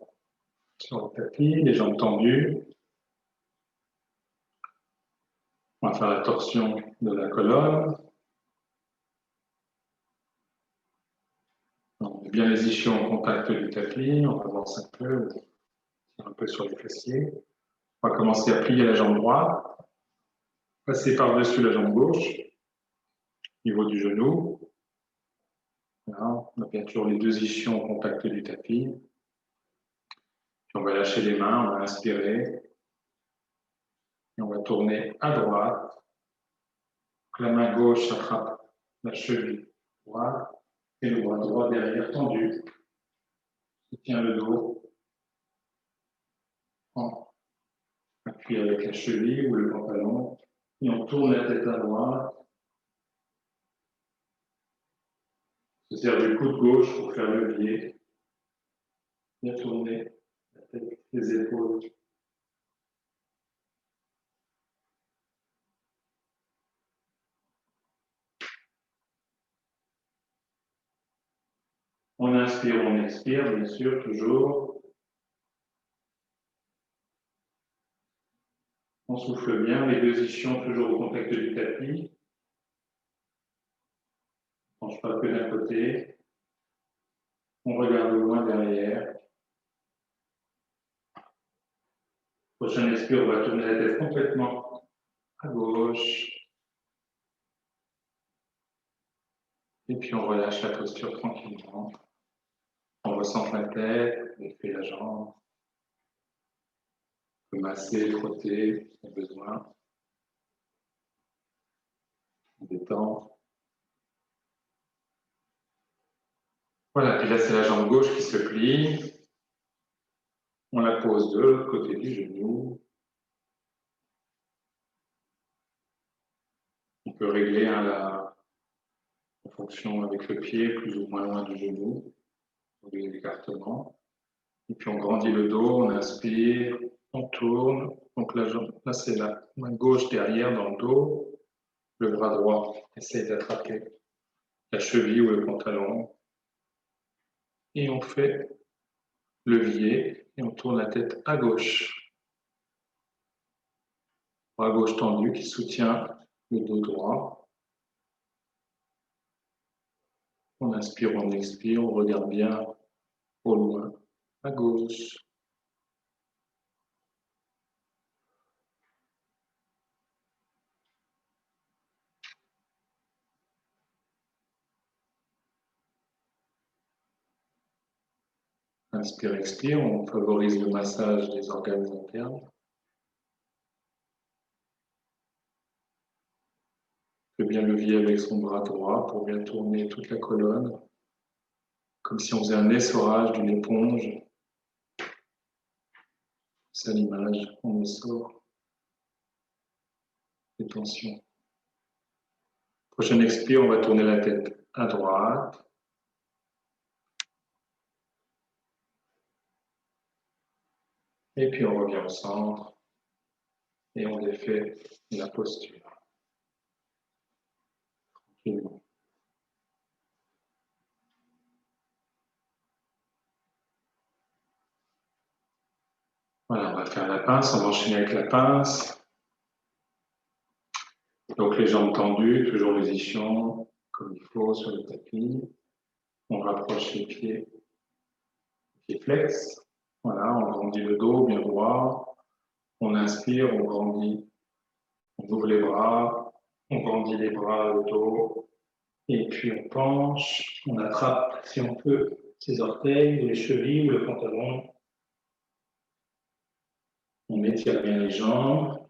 sur le tapis, les jambes tendues. On va faire la torsion de la colonne. On met bien les ischios en contact du tapis, on avance un peu sur les fessiers. On va commencer à plier la jambe droite, passer par-dessus la jambe gauche, au niveau du genou. Voilà. On a bien toujours les deux ischions au contact du tapis. Puis on va lâcher les mains, on va inspirer. Et on va tourner à droite. La main gauche attrape la cheville droite et le bras droit derrière tendu. On tient le dos. On appuie avec la cheville ou le pantalon. Et on tourne la tête à droite. On se sert du coude gauche pour faire le levier. Bien tourner la tête, les épaules. On inspire, on expire, bien sûr, toujours. On souffle bien, les deux ischions toujours au contact du tapis. On ne penche pas que d'un côté. On regarde loin derrière. Prochain expire, on va tourner la tête complètement à gauche. Et puis on relâche la posture tranquillement. On ressent la tête, on fait la jambe. On peut masser, frotter, si on a besoin. On détend. Voilà, puis là c'est la jambe gauche qui se plie. On la pose de l'autre côté du genou. On peut régler la fonction avec le pied plus ou moins loin du genou, l'écartement. Et puis on grandit le dos, on inspire, on tourne. Donc là c'est la main gauche derrière dans le dos. Le bras droit essaye d'attraper la cheville ou le pantalon. Et on fait levier et on tourne la tête à gauche. Bras gauche tendu qui soutient le dos droit. On inspire, on expire, on regarde bien au loin à gauche. Inspire, expire, on favorise le massage des organes internes. On fait bien levier avec son bras droit pour bien tourner toute la colonne, comme si on faisait un essorage d'une éponge. C'est l'image, on essore les tensions. Prochaine expire, on va tourner la tête à droite. Et puis on revient au centre et on défait la posture. Tranquillement. Voilà, on va faire la pince, on va enchaîner avec la pince. Donc les jambes tendues, toujours les ischions comme il faut sur le tapis. On rapproche les pieds flex. Voilà, on grandit le dos bien droit. On inspire, on grandit. On ouvre les bras, on grandit les bras, le dos. Et puis on penche, on attrape, si on peut, ses orteils, ou les chevilles, ou le pantalon. On étire bien les jambes.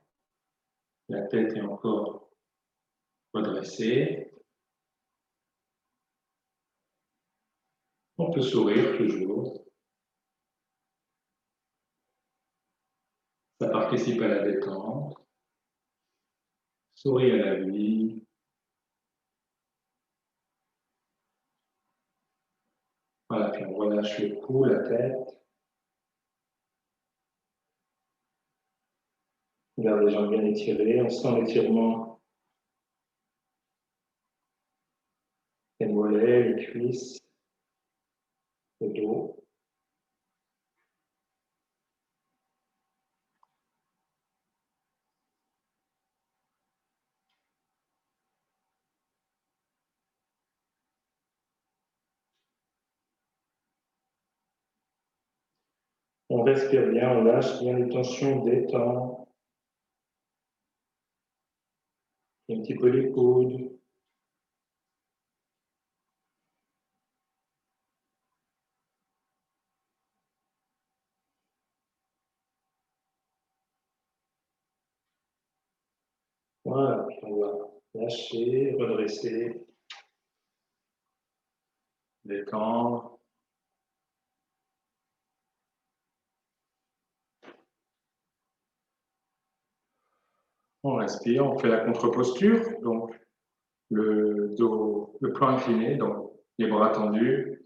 La tête est encore redressée. On peut sourire toujours. Ça participe à la détente. Sourire à la vie. Voilà, puis on relâche le cou, la tête. On garde les jambes bien étirées. On sent l'étirement des mollets, les cuisses, le dos. On respire bien, on lâche bien les tensions, on détend. Un petit peu les coudes. Voilà, puis on va lâcher, redresser. Détendre. On respire, on fait la contre-posture, donc le dos, le plan incliné, donc les bras tendus,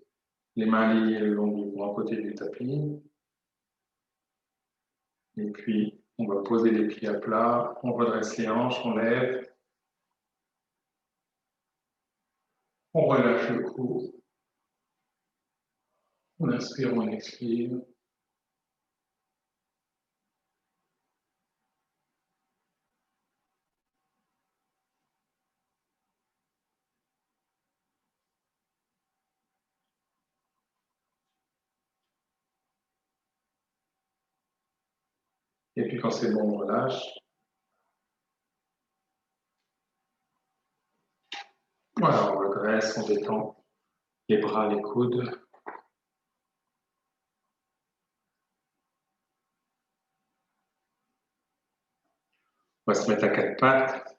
les mains alignées le long du grand côté du tapis. Et puis, on va poser les pieds à plat, on redresse les hanches, on lève. On relâche le cou. On inspire, on expire. Et puis quand c'est bon, on relâche. Voilà, on redresse, on détend les bras, les coudes. On va se mettre à quatre pattes.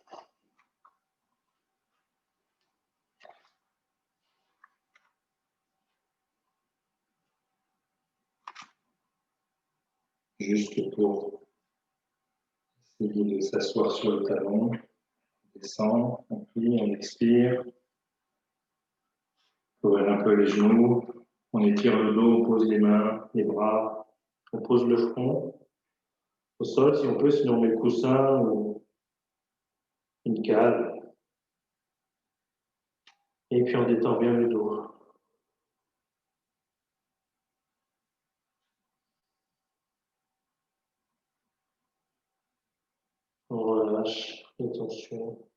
Juste pour essayer de s'asseoir sur le talon. On descend, on plie, on expire. On ouvre un peu les genoux. On étire le dos, on pose les mains, les bras. On pose le front au sol si on peut, sinon on met le coussin ou une cale. Et puis on détend bien le dos. On relâche les tensions.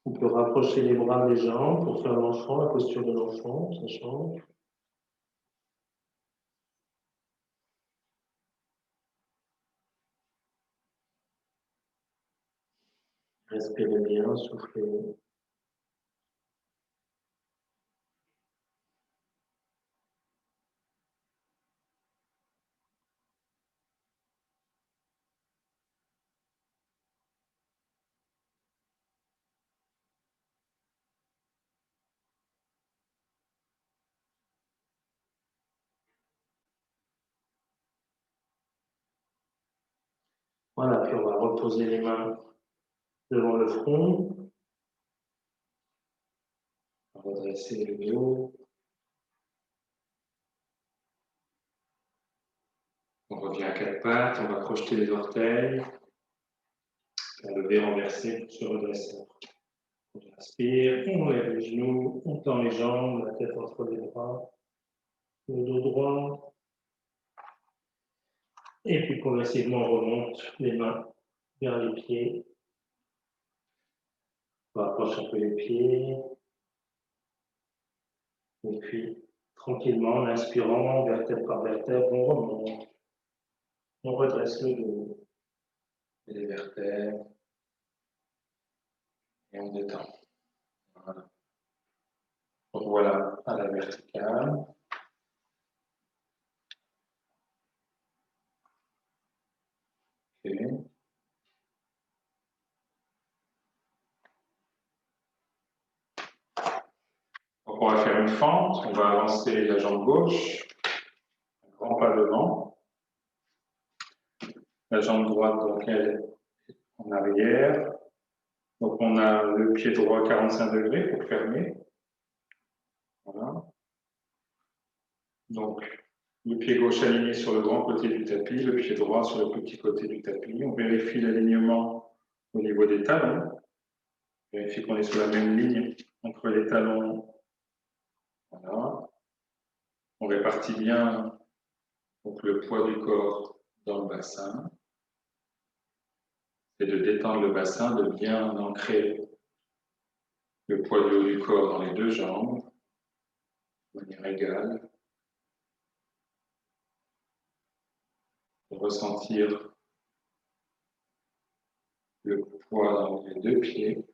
On peut rapprocher les bras des jambes pour faire l'enfant, la posture de l'enfant, ça change. Respirez bien, soufflez. Voilà, puis on va reposer les mains devant le front. On va redresser le dos. On revient à quatre pattes, on va projeter les orteils. On lever, renverser pour se redresser. On inspire, on lève les genoux, on tend les jambes, la tête entre les bras, le dos droit. Et puis progressivement, on remonte les mains vers les pieds. On rapproche un peu les pieds. Et puis, tranquillement, en inspirant, vertèbre par vertèbre, on remonte. On redresse le dos et les vertèbres. Et on détend. Voilà. Donc voilà, à la verticale. Okay. Donc on va faire une fente, on va avancer la jambe gauche, un grand pas devant. La jambe droite, donc elle est en arrière. Donc on a le pied droit à 45 degrés pour fermer. Voilà. Donc le pied gauche aligné sur le grand côté du tapis, le pied droit sur le petit côté du tapis. On vérifie l'alignement au niveau des talons. On vérifie qu'on est sur la même ligne entre les talons. Voilà. On répartit bien donc, le poids du corps dans le bassin. Et de détendre le bassin, de bien ancrer le poids du haut du corps dans les deux jambes, de manière égale. De ressentir le poids dans les deux pieds.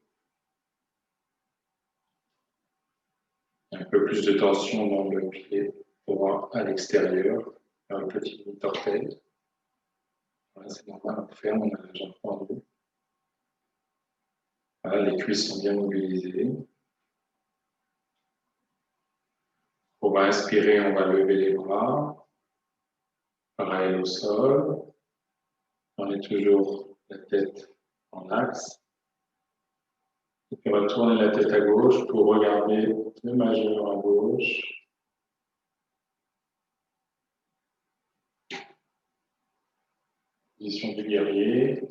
Un peu plus de tension dans le pied droit à l'extérieur, vers le petit orteil. Voilà, c'est normal, on ferme, on a la jambe tendue. Voilà, les cuisses sont bien mobilisées. On va inspirer, on va lever les bras, parallèle au sol. On est toujours la tête en axe. Et puis on va tourner la tête à gauche pour regarder le majeur à gauche. Position du guerrier.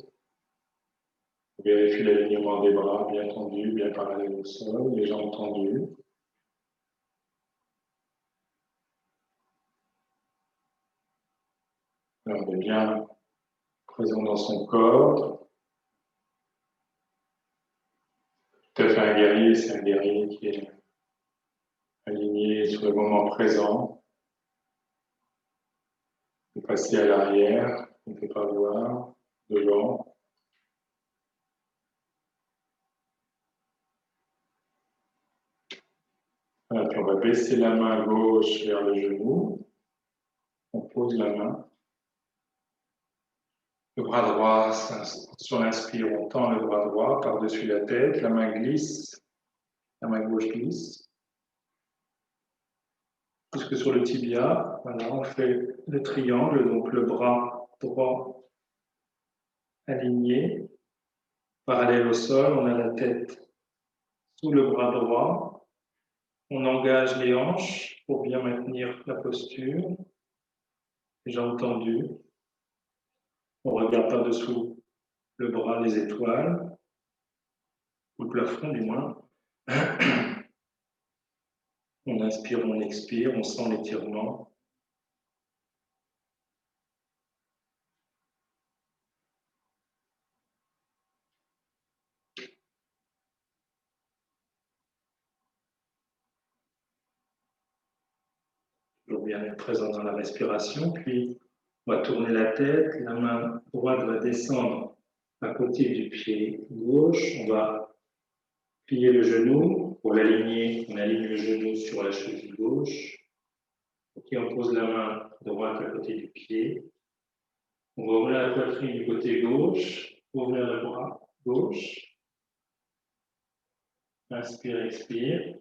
Vérifiez l'alignement des bras bien tendus, bien parallèles au sol, les jambes tendues. Alors, on est bien présent dans son corps. Tout à fait un guerrier, c'est un guerrier qui est aligné sur le moment présent. Vous passez à l'arrière, on ne peut pas voir, devant. Voilà, puis on va baisser la main gauche vers le genou. On pose la main. Le bras droit, sur l'inspire, on tend le bras droit par-dessus la tête, la main glisse, la main gauche glisse. Jusque sur le tibia, voilà, on fait le triangle, donc le bras droit aligné, parallèle au sol, on a la tête sous le bras droit, on engage les hanches pour bien maintenir la posture, les jambes tendues, on regarde par-dessous le bras, les étoiles, ou le plafond du moins. On inspire, on expire, on sent l'étirement. Toujours bien être présent dans la respiration, puis on va tourner la tête, la main droite va descendre à côté du pied gauche, on va plier le genou, pour l'aligner, on aligne le genou sur la cheville gauche, ok, on pose la main droite à côté du pied, on va ouvrir la poitrine du côté gauche, ouvrir le bras gauche, inspire, expire.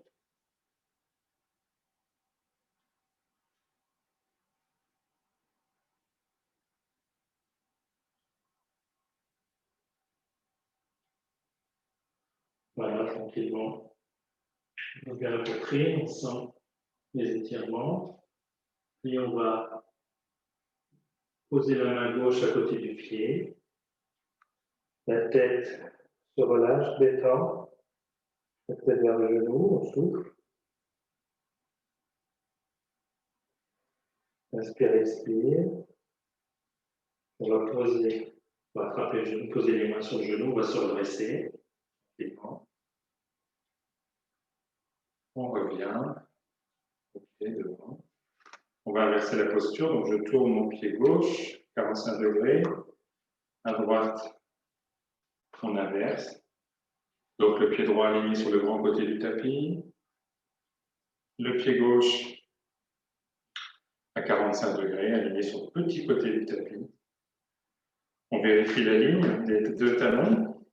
Voilà, tranquillement. On ouvre la poitrine, on sent les étirements. Puis on va poser la main gauche à côté du pied. La tête se relâche, détend. La tête vers le genou, on souffle. Inspire, expire. On va poser, on va attraper le genou, poser les mains sur le genou, on va se redresser. On revient. Ok, devant. On va inverser la posture, donc je tourne mon pied gauche, 45 degrés. À droite, on inverse. Donc le pied droit aligné sur le grand côté du tapis. Le pied gauche à 45 degrés, aligné sur le petit côté du tapis. On vérifie la ligne des deux talons.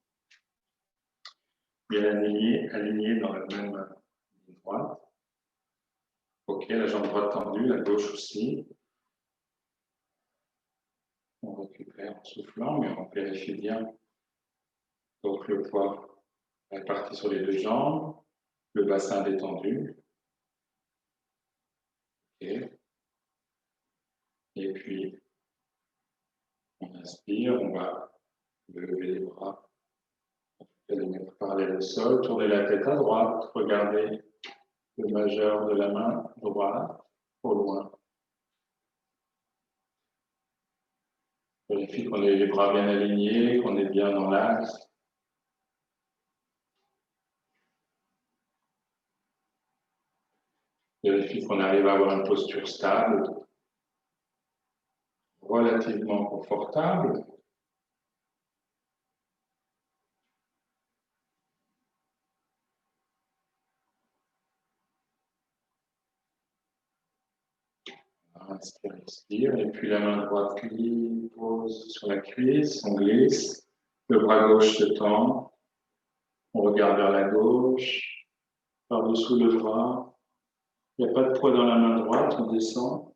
Bien aligné dans la même ligne droite. Ok, la jambe droite tendue, la gauche aussi. On récupère en soufflant, mais on vérifie bien. Donc le poids réparti sur les deux jambes, le bassin détendu. Ok. Et puis, on inspire, on va lever les bras, les mettre parallèles au sol, tourner la tête à droite, regardez le majeur de la main droite au loin. Vérifie qu'on ait les bras bien alignés, qu'on est bien dans l'axe. Vérifie qu'on arrive à avoir une posture stable, relativement confortable. inspire, expire. Et puis la main droite pose sur la cuisse, on glisse. Le bras gauche se tend. On regarde vers la gauche, par-dessous le bras. Il n'y a pas de poids dans la main droite, on descend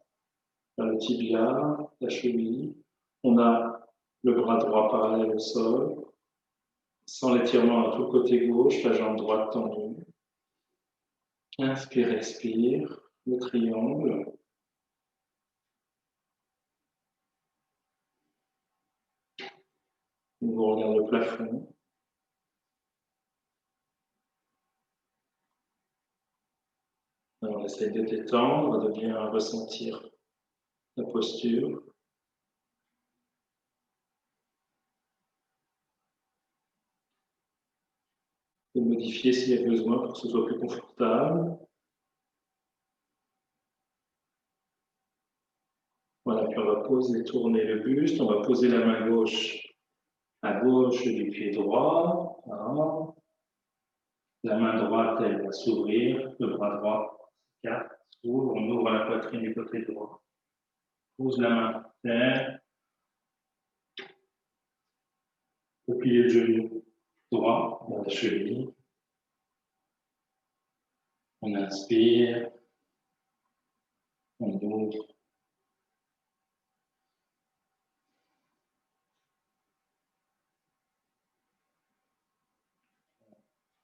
vers le tibia, la cheville. On a le bras droit parallèle au sol, sans l'étirement dans tout le côté gauche, la jambe droite tendue. Inspire, expire, le triangle. On regarde le plafond. Alors, on essaie de détendre, de bien ressentir la posture. De modifier s'il y a besoin pour que ce soit plus confortable. Voilà, puis on va poser, tourner le buste, on va poser la main gauche à gauche du pied droit. Voilà. La main droite, elle va s'ouvrir, le bras droit s'ouvre, on ouvre la poitrine du côté droit. Pose la main par terre. Plier le genou droit dans la cheville. On inspire, on ouvre.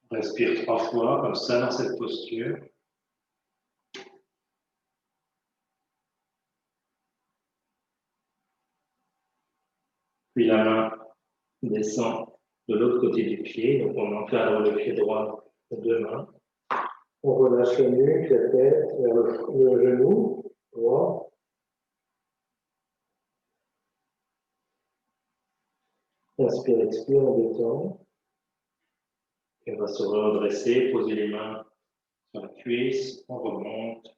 On respire 3 fois, comme ça, dans cette posture. Puis la main descend de l'autre côté du pied, donc on encadre le pied droit de 2 mains. On relâche le nuque, la tête vers le genou droit. Inspire, expire, on détend. Et on va se redresser, poser les mains sur la cuisse, on remonte.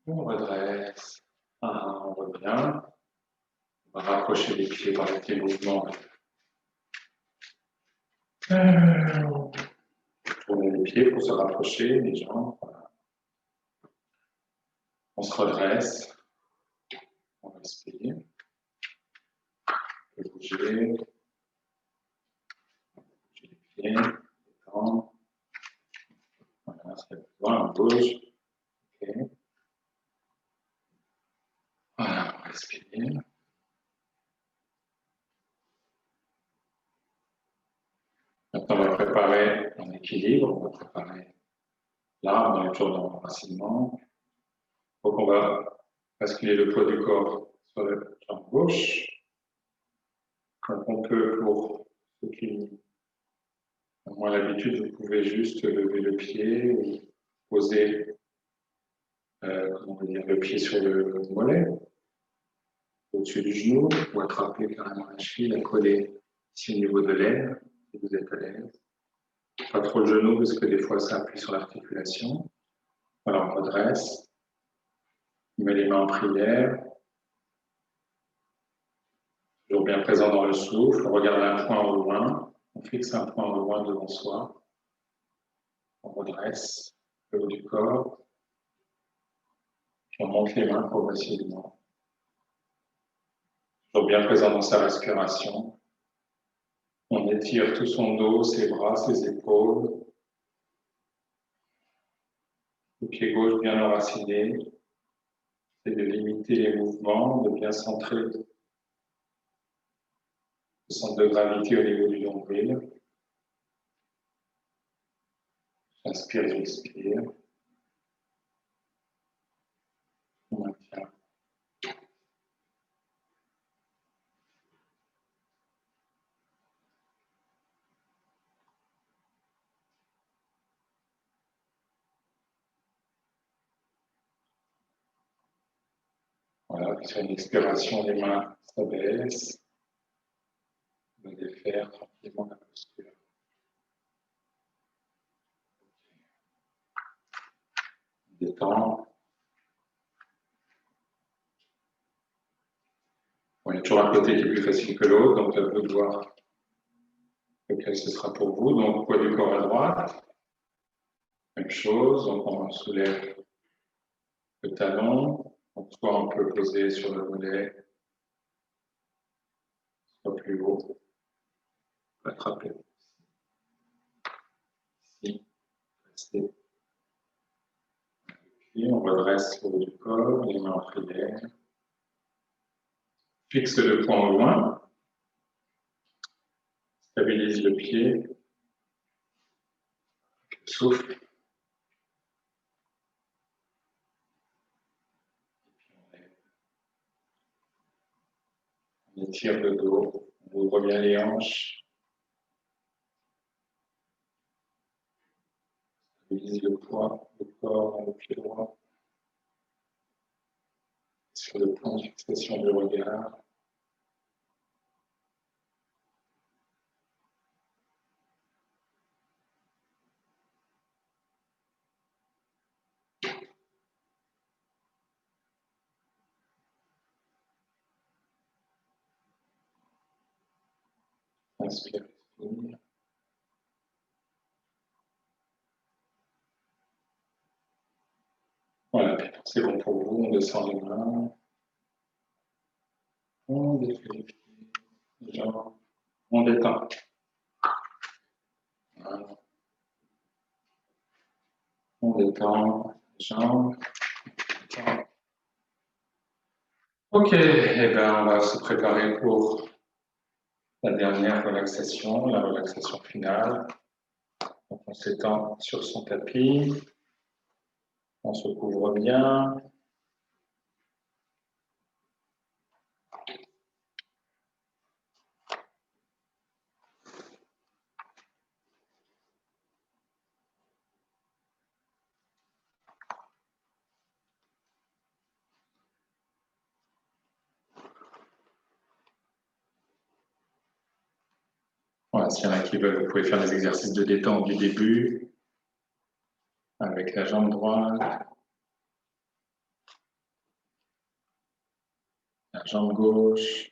On redresse. On revient. On va rapprocher les pieds par les mouvements. Tourner les pieds pour se rapprocher, les jambes. Voilà. On se redresse. On respire. On peut bouger. Bouger les pieds. Détendre. Voilà, c'est besoin, on bouge. Okay. Voilà, on respire. Maintenant, on va préparer un équilibre, on va préparer là, on est toujours dans l'enracinement. Donc, on va basculer le poids du corps sur la jambe gauche. Donc, on peut, pour ceux qui ont moins l'habitude, vous pouvez juste lever le pied ou poser le pied sur le mollet, au-dessus du genou, ou attraper carrément la cheville, la coller ici au niveau de l'aine, si vous êtes à l'aise. Pas trop le genou parce que des fois ça appuie sur l'articulation. Alors on redresse, on met les mains en prière, toujours bien présent dans le souffle, on regarde un point au loin, on fixe un point au loin devant soi, on redresse le haut du corps, puis on monte les mains progressivement. Toujours bien présent dans sa respiration. On étire tout son dos, ses bras, ses épaules. Le pied gauche bien enraciné. C'est de limiter les mouvements, de bien centrer le centre de gravité au niveau du nombril. J'inspire, j'expire. On maintient. Voilà, puis sur une expiration, les mains s'abaissent. On va défaire tranquillement la posture. On détend. Bon, il y a toujours un côté qui est plus facile que l'autre, donc à vous de voir lequel ce sera pour vous. Donc, poids du corps à droite. Même chose, donc on soulève le talon. Donc, soit on peut poser sur le mollet, soit plus haut. Attraper. Ici, rester. Puis on redresse le haut du corps, les mains en prière. Fixe le poing au loin. Stabilise le pied. Souffle. On étire le dos. On ouvre bien les hanches. Stabilise le poids, le corps, le pied droit. Sur le point de fixation du regard. Inspire, expire. Voilà, c'est bon pour vous. On descend les mains. On défait les pieds, les jambes. On détend. Voilà. On détend les jambes. Ok, eh ben, on va se préparer pour la dernière relaxation, la relaxation finale. Donc, on s'étend sur son tapis. On se couvre bien. Voilà, s'il y en a qui veulent, vous pouvez faire des exercices de détente du début avec la jambe droite, la jambe gauche.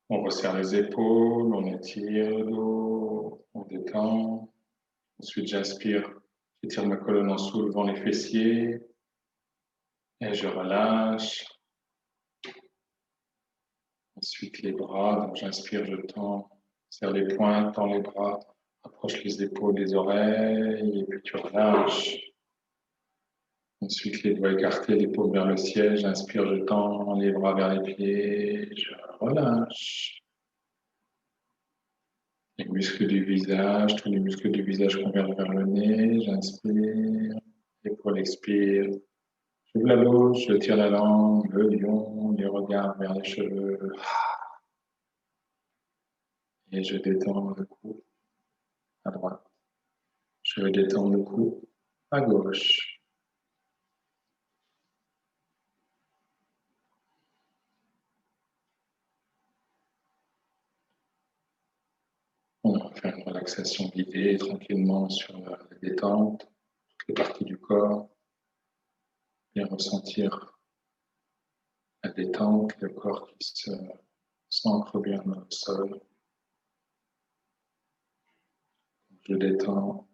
On resserre les épaules, on étire le dos, on détend. Ensuite, j'inspire, j'étire ma colonne en soulevant les fessiers et je relâche. Ensuite, les bras, donc j'inspire, je tends, serre les poings, tends les bras, approche les épaules des oreilles et puis tu relâches. Ensuite, les doigts écartés, les paumes vers le ciel, j'inspire, je tends les bras vers les pieds, je relâche. Les muscles du visage, tous les muscles du visage convergent vers le nez, j'inspire, épaule expire. J'ouvre la bouche, je tire la langue, le lion, les regards vers les cheveux. Et je détends le cou à droite. Je détends le cou à gauche. On va faire une relaxation guidée tranquillement sur la détente, toutes les parties du corps. Bien ressentir la détente, le corps qui s'ancre bien dans le sol. Je détends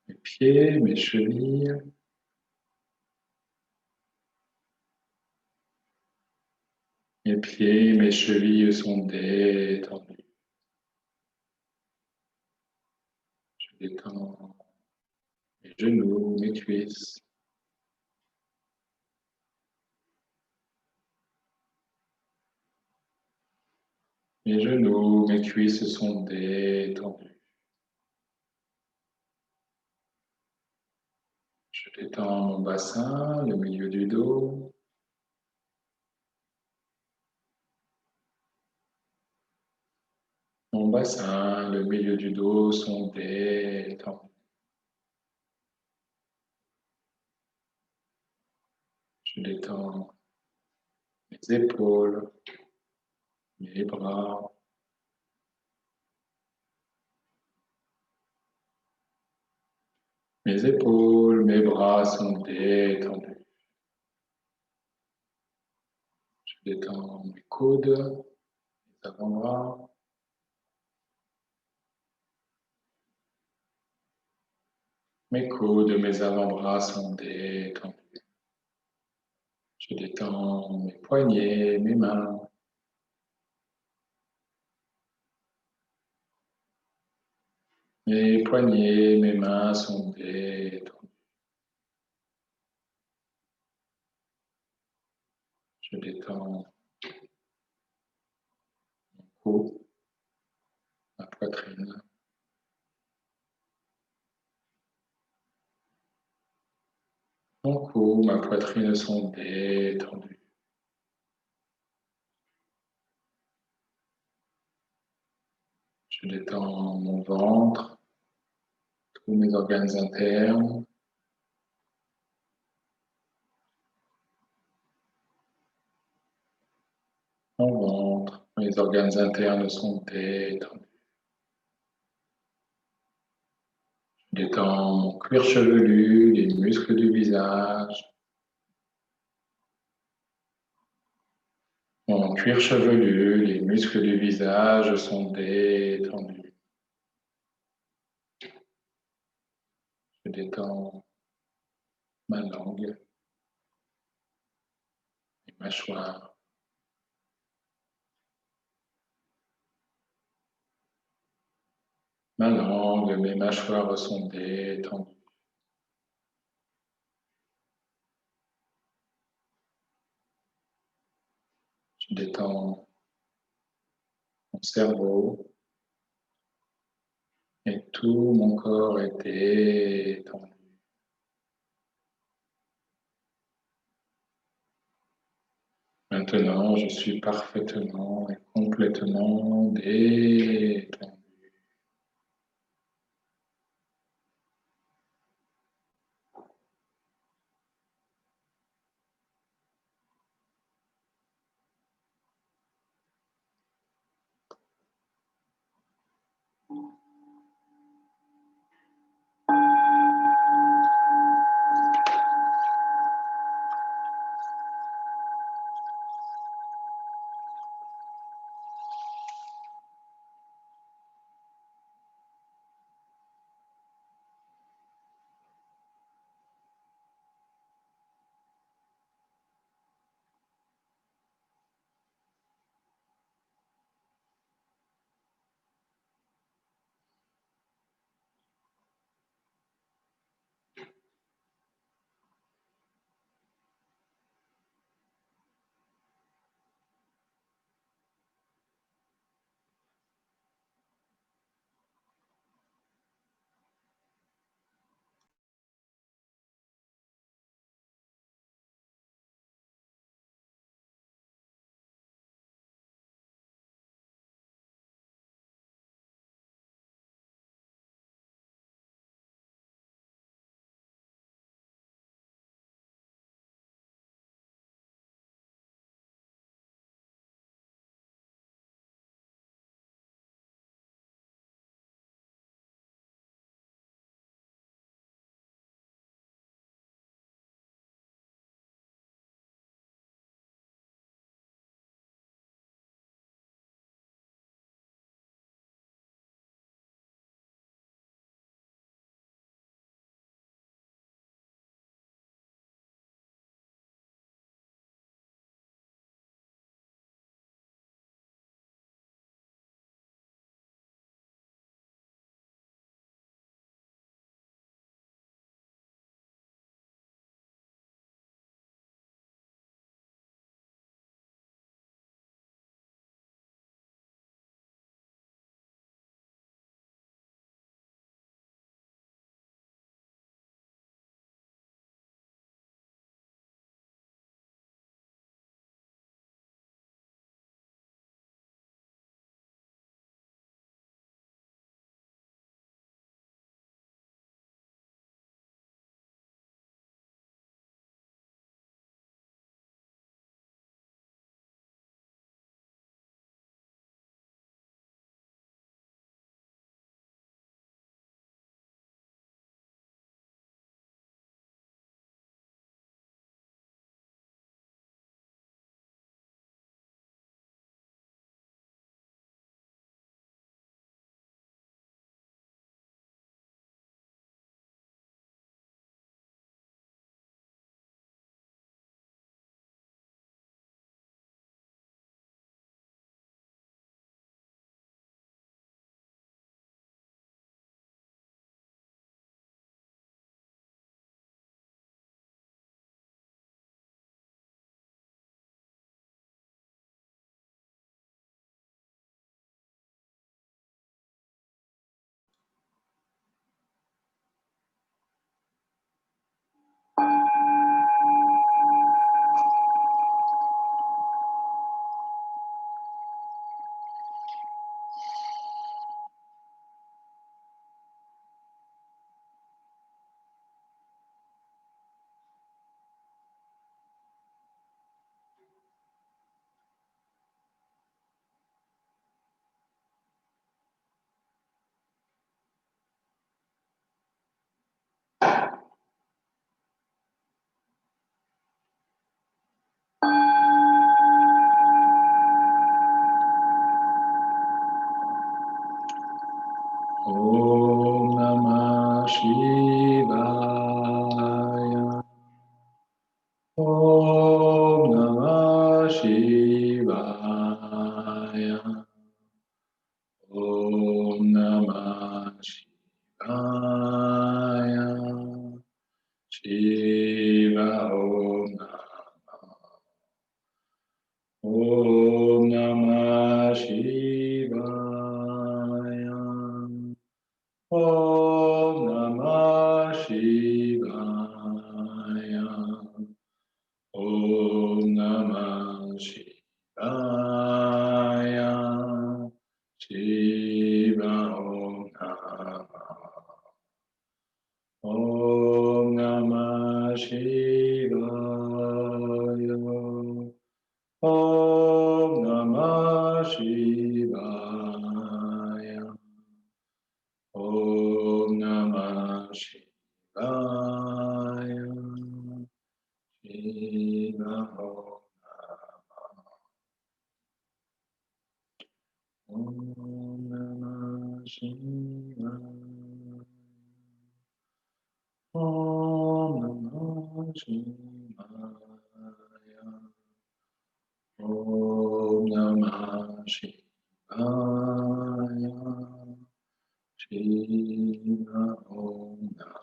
mes pieds, mes chevilles. Mes pieds, mes chevilles sont détendus. Je détends mes genoux, mes cuisses. Mes genoux, mes cuisses sont détendus. Je détends mon bassin, le milieu du dos. Mon bassin, le milieu du dos sont détendus. Je détends mes épaules, mes bras. Mes épaules, mes bras sont détendus. Je détends mes coudes, mes avant-bras. Mes coudes, mes avant-bras sont détendus. Je détends mes poignets, mes mains. Mes poignets, mes mains sont détendus. Je détends mon cou, ma poitrine. Mon cou, ma poitrine sont détendus. Je détends mon ventre, tous mes organes internes. Mon ventre, mes organes internes sont détendus. Je détends mon cuir chevelu, les muscles du visage. Mon cuir chevelu, les muscles du visage sont détendus. Je détends ma langue, mes mâchoires. Ma langue, mes mâchoires sont détendues. Je détends mon cerveau et tout mon corps est détendu. Maintenant, je suis parfaitement et complètement détendu. Om Namah Shivaya. Om Namah Shivaya. Shiva Om Namah. Om Namah Shivaya. Om Namah Shivaya. Om Namah Shivaya. Shiva Om Namah. Om Namah Shivaya. Om Namah Shivaya. Om Namah Shivaya. Shiva Om Namah Shivaya. Om Namah Shivaya. Om Namah Shivaya. Shiva Om Namah.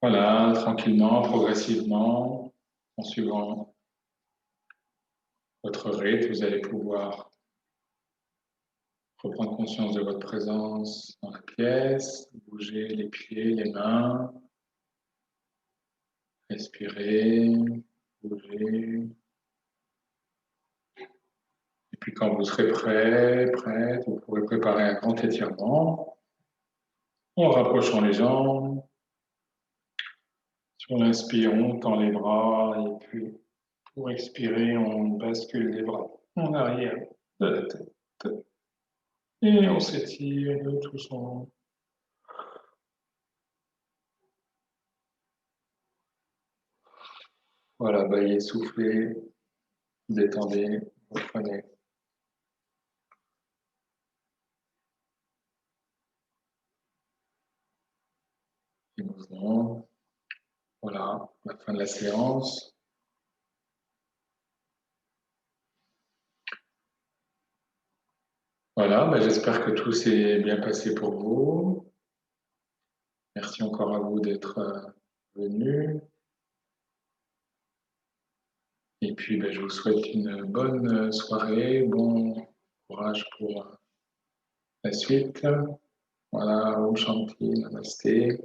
Voilà, tranquillement, progressivement, en suivant votre rythme, vous allez pouvoir reprendre conscience de votre présence dans la pièce, bouger les pieds, les mains, respirer, bouger. Et puis quand vous serez prêt, prête, vous pourrez préparer un grand étirement en rapprochant les jambes. Sur l'inspire, on tend les bras et puis pour expirer, on bascule les bras en arrière de la tête. Et on s'étire de tout son. Voilà, baillez, soufflez, détendez, reprenez. Les mouvements. Voilà, la fin de la séance. Voilà, j'espère que tout s'est bien passé pour vous. Merci encore à vous d'être venus. Et puis, je vous souhaite une bonne soirée, bon courage pour la suite. Voilà, Om Shanti, Namasté.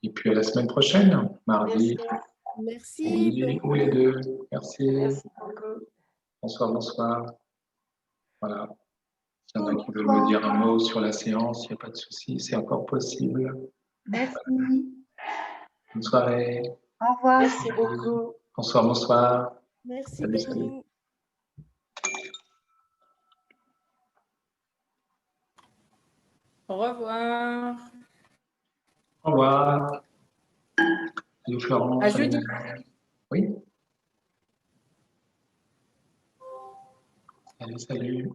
Et puis à la semaine prochaine, mardi. Merci. Ou les deux. Merci. Merci beaucoup. Bonsoir, bonsoir. Voilà. S'il y en a qui veulent me dire un mot sur la séance, il n'y a pas de souci, c'est encore possible. Merci. Bonne soirée. Au revoir. Merci beaucoup. Bonsoir, bonsoir. Merci, Salut, salut. Au revoir. Au revoir. Salut Florence. À jeudi. Oui. Salut, salut.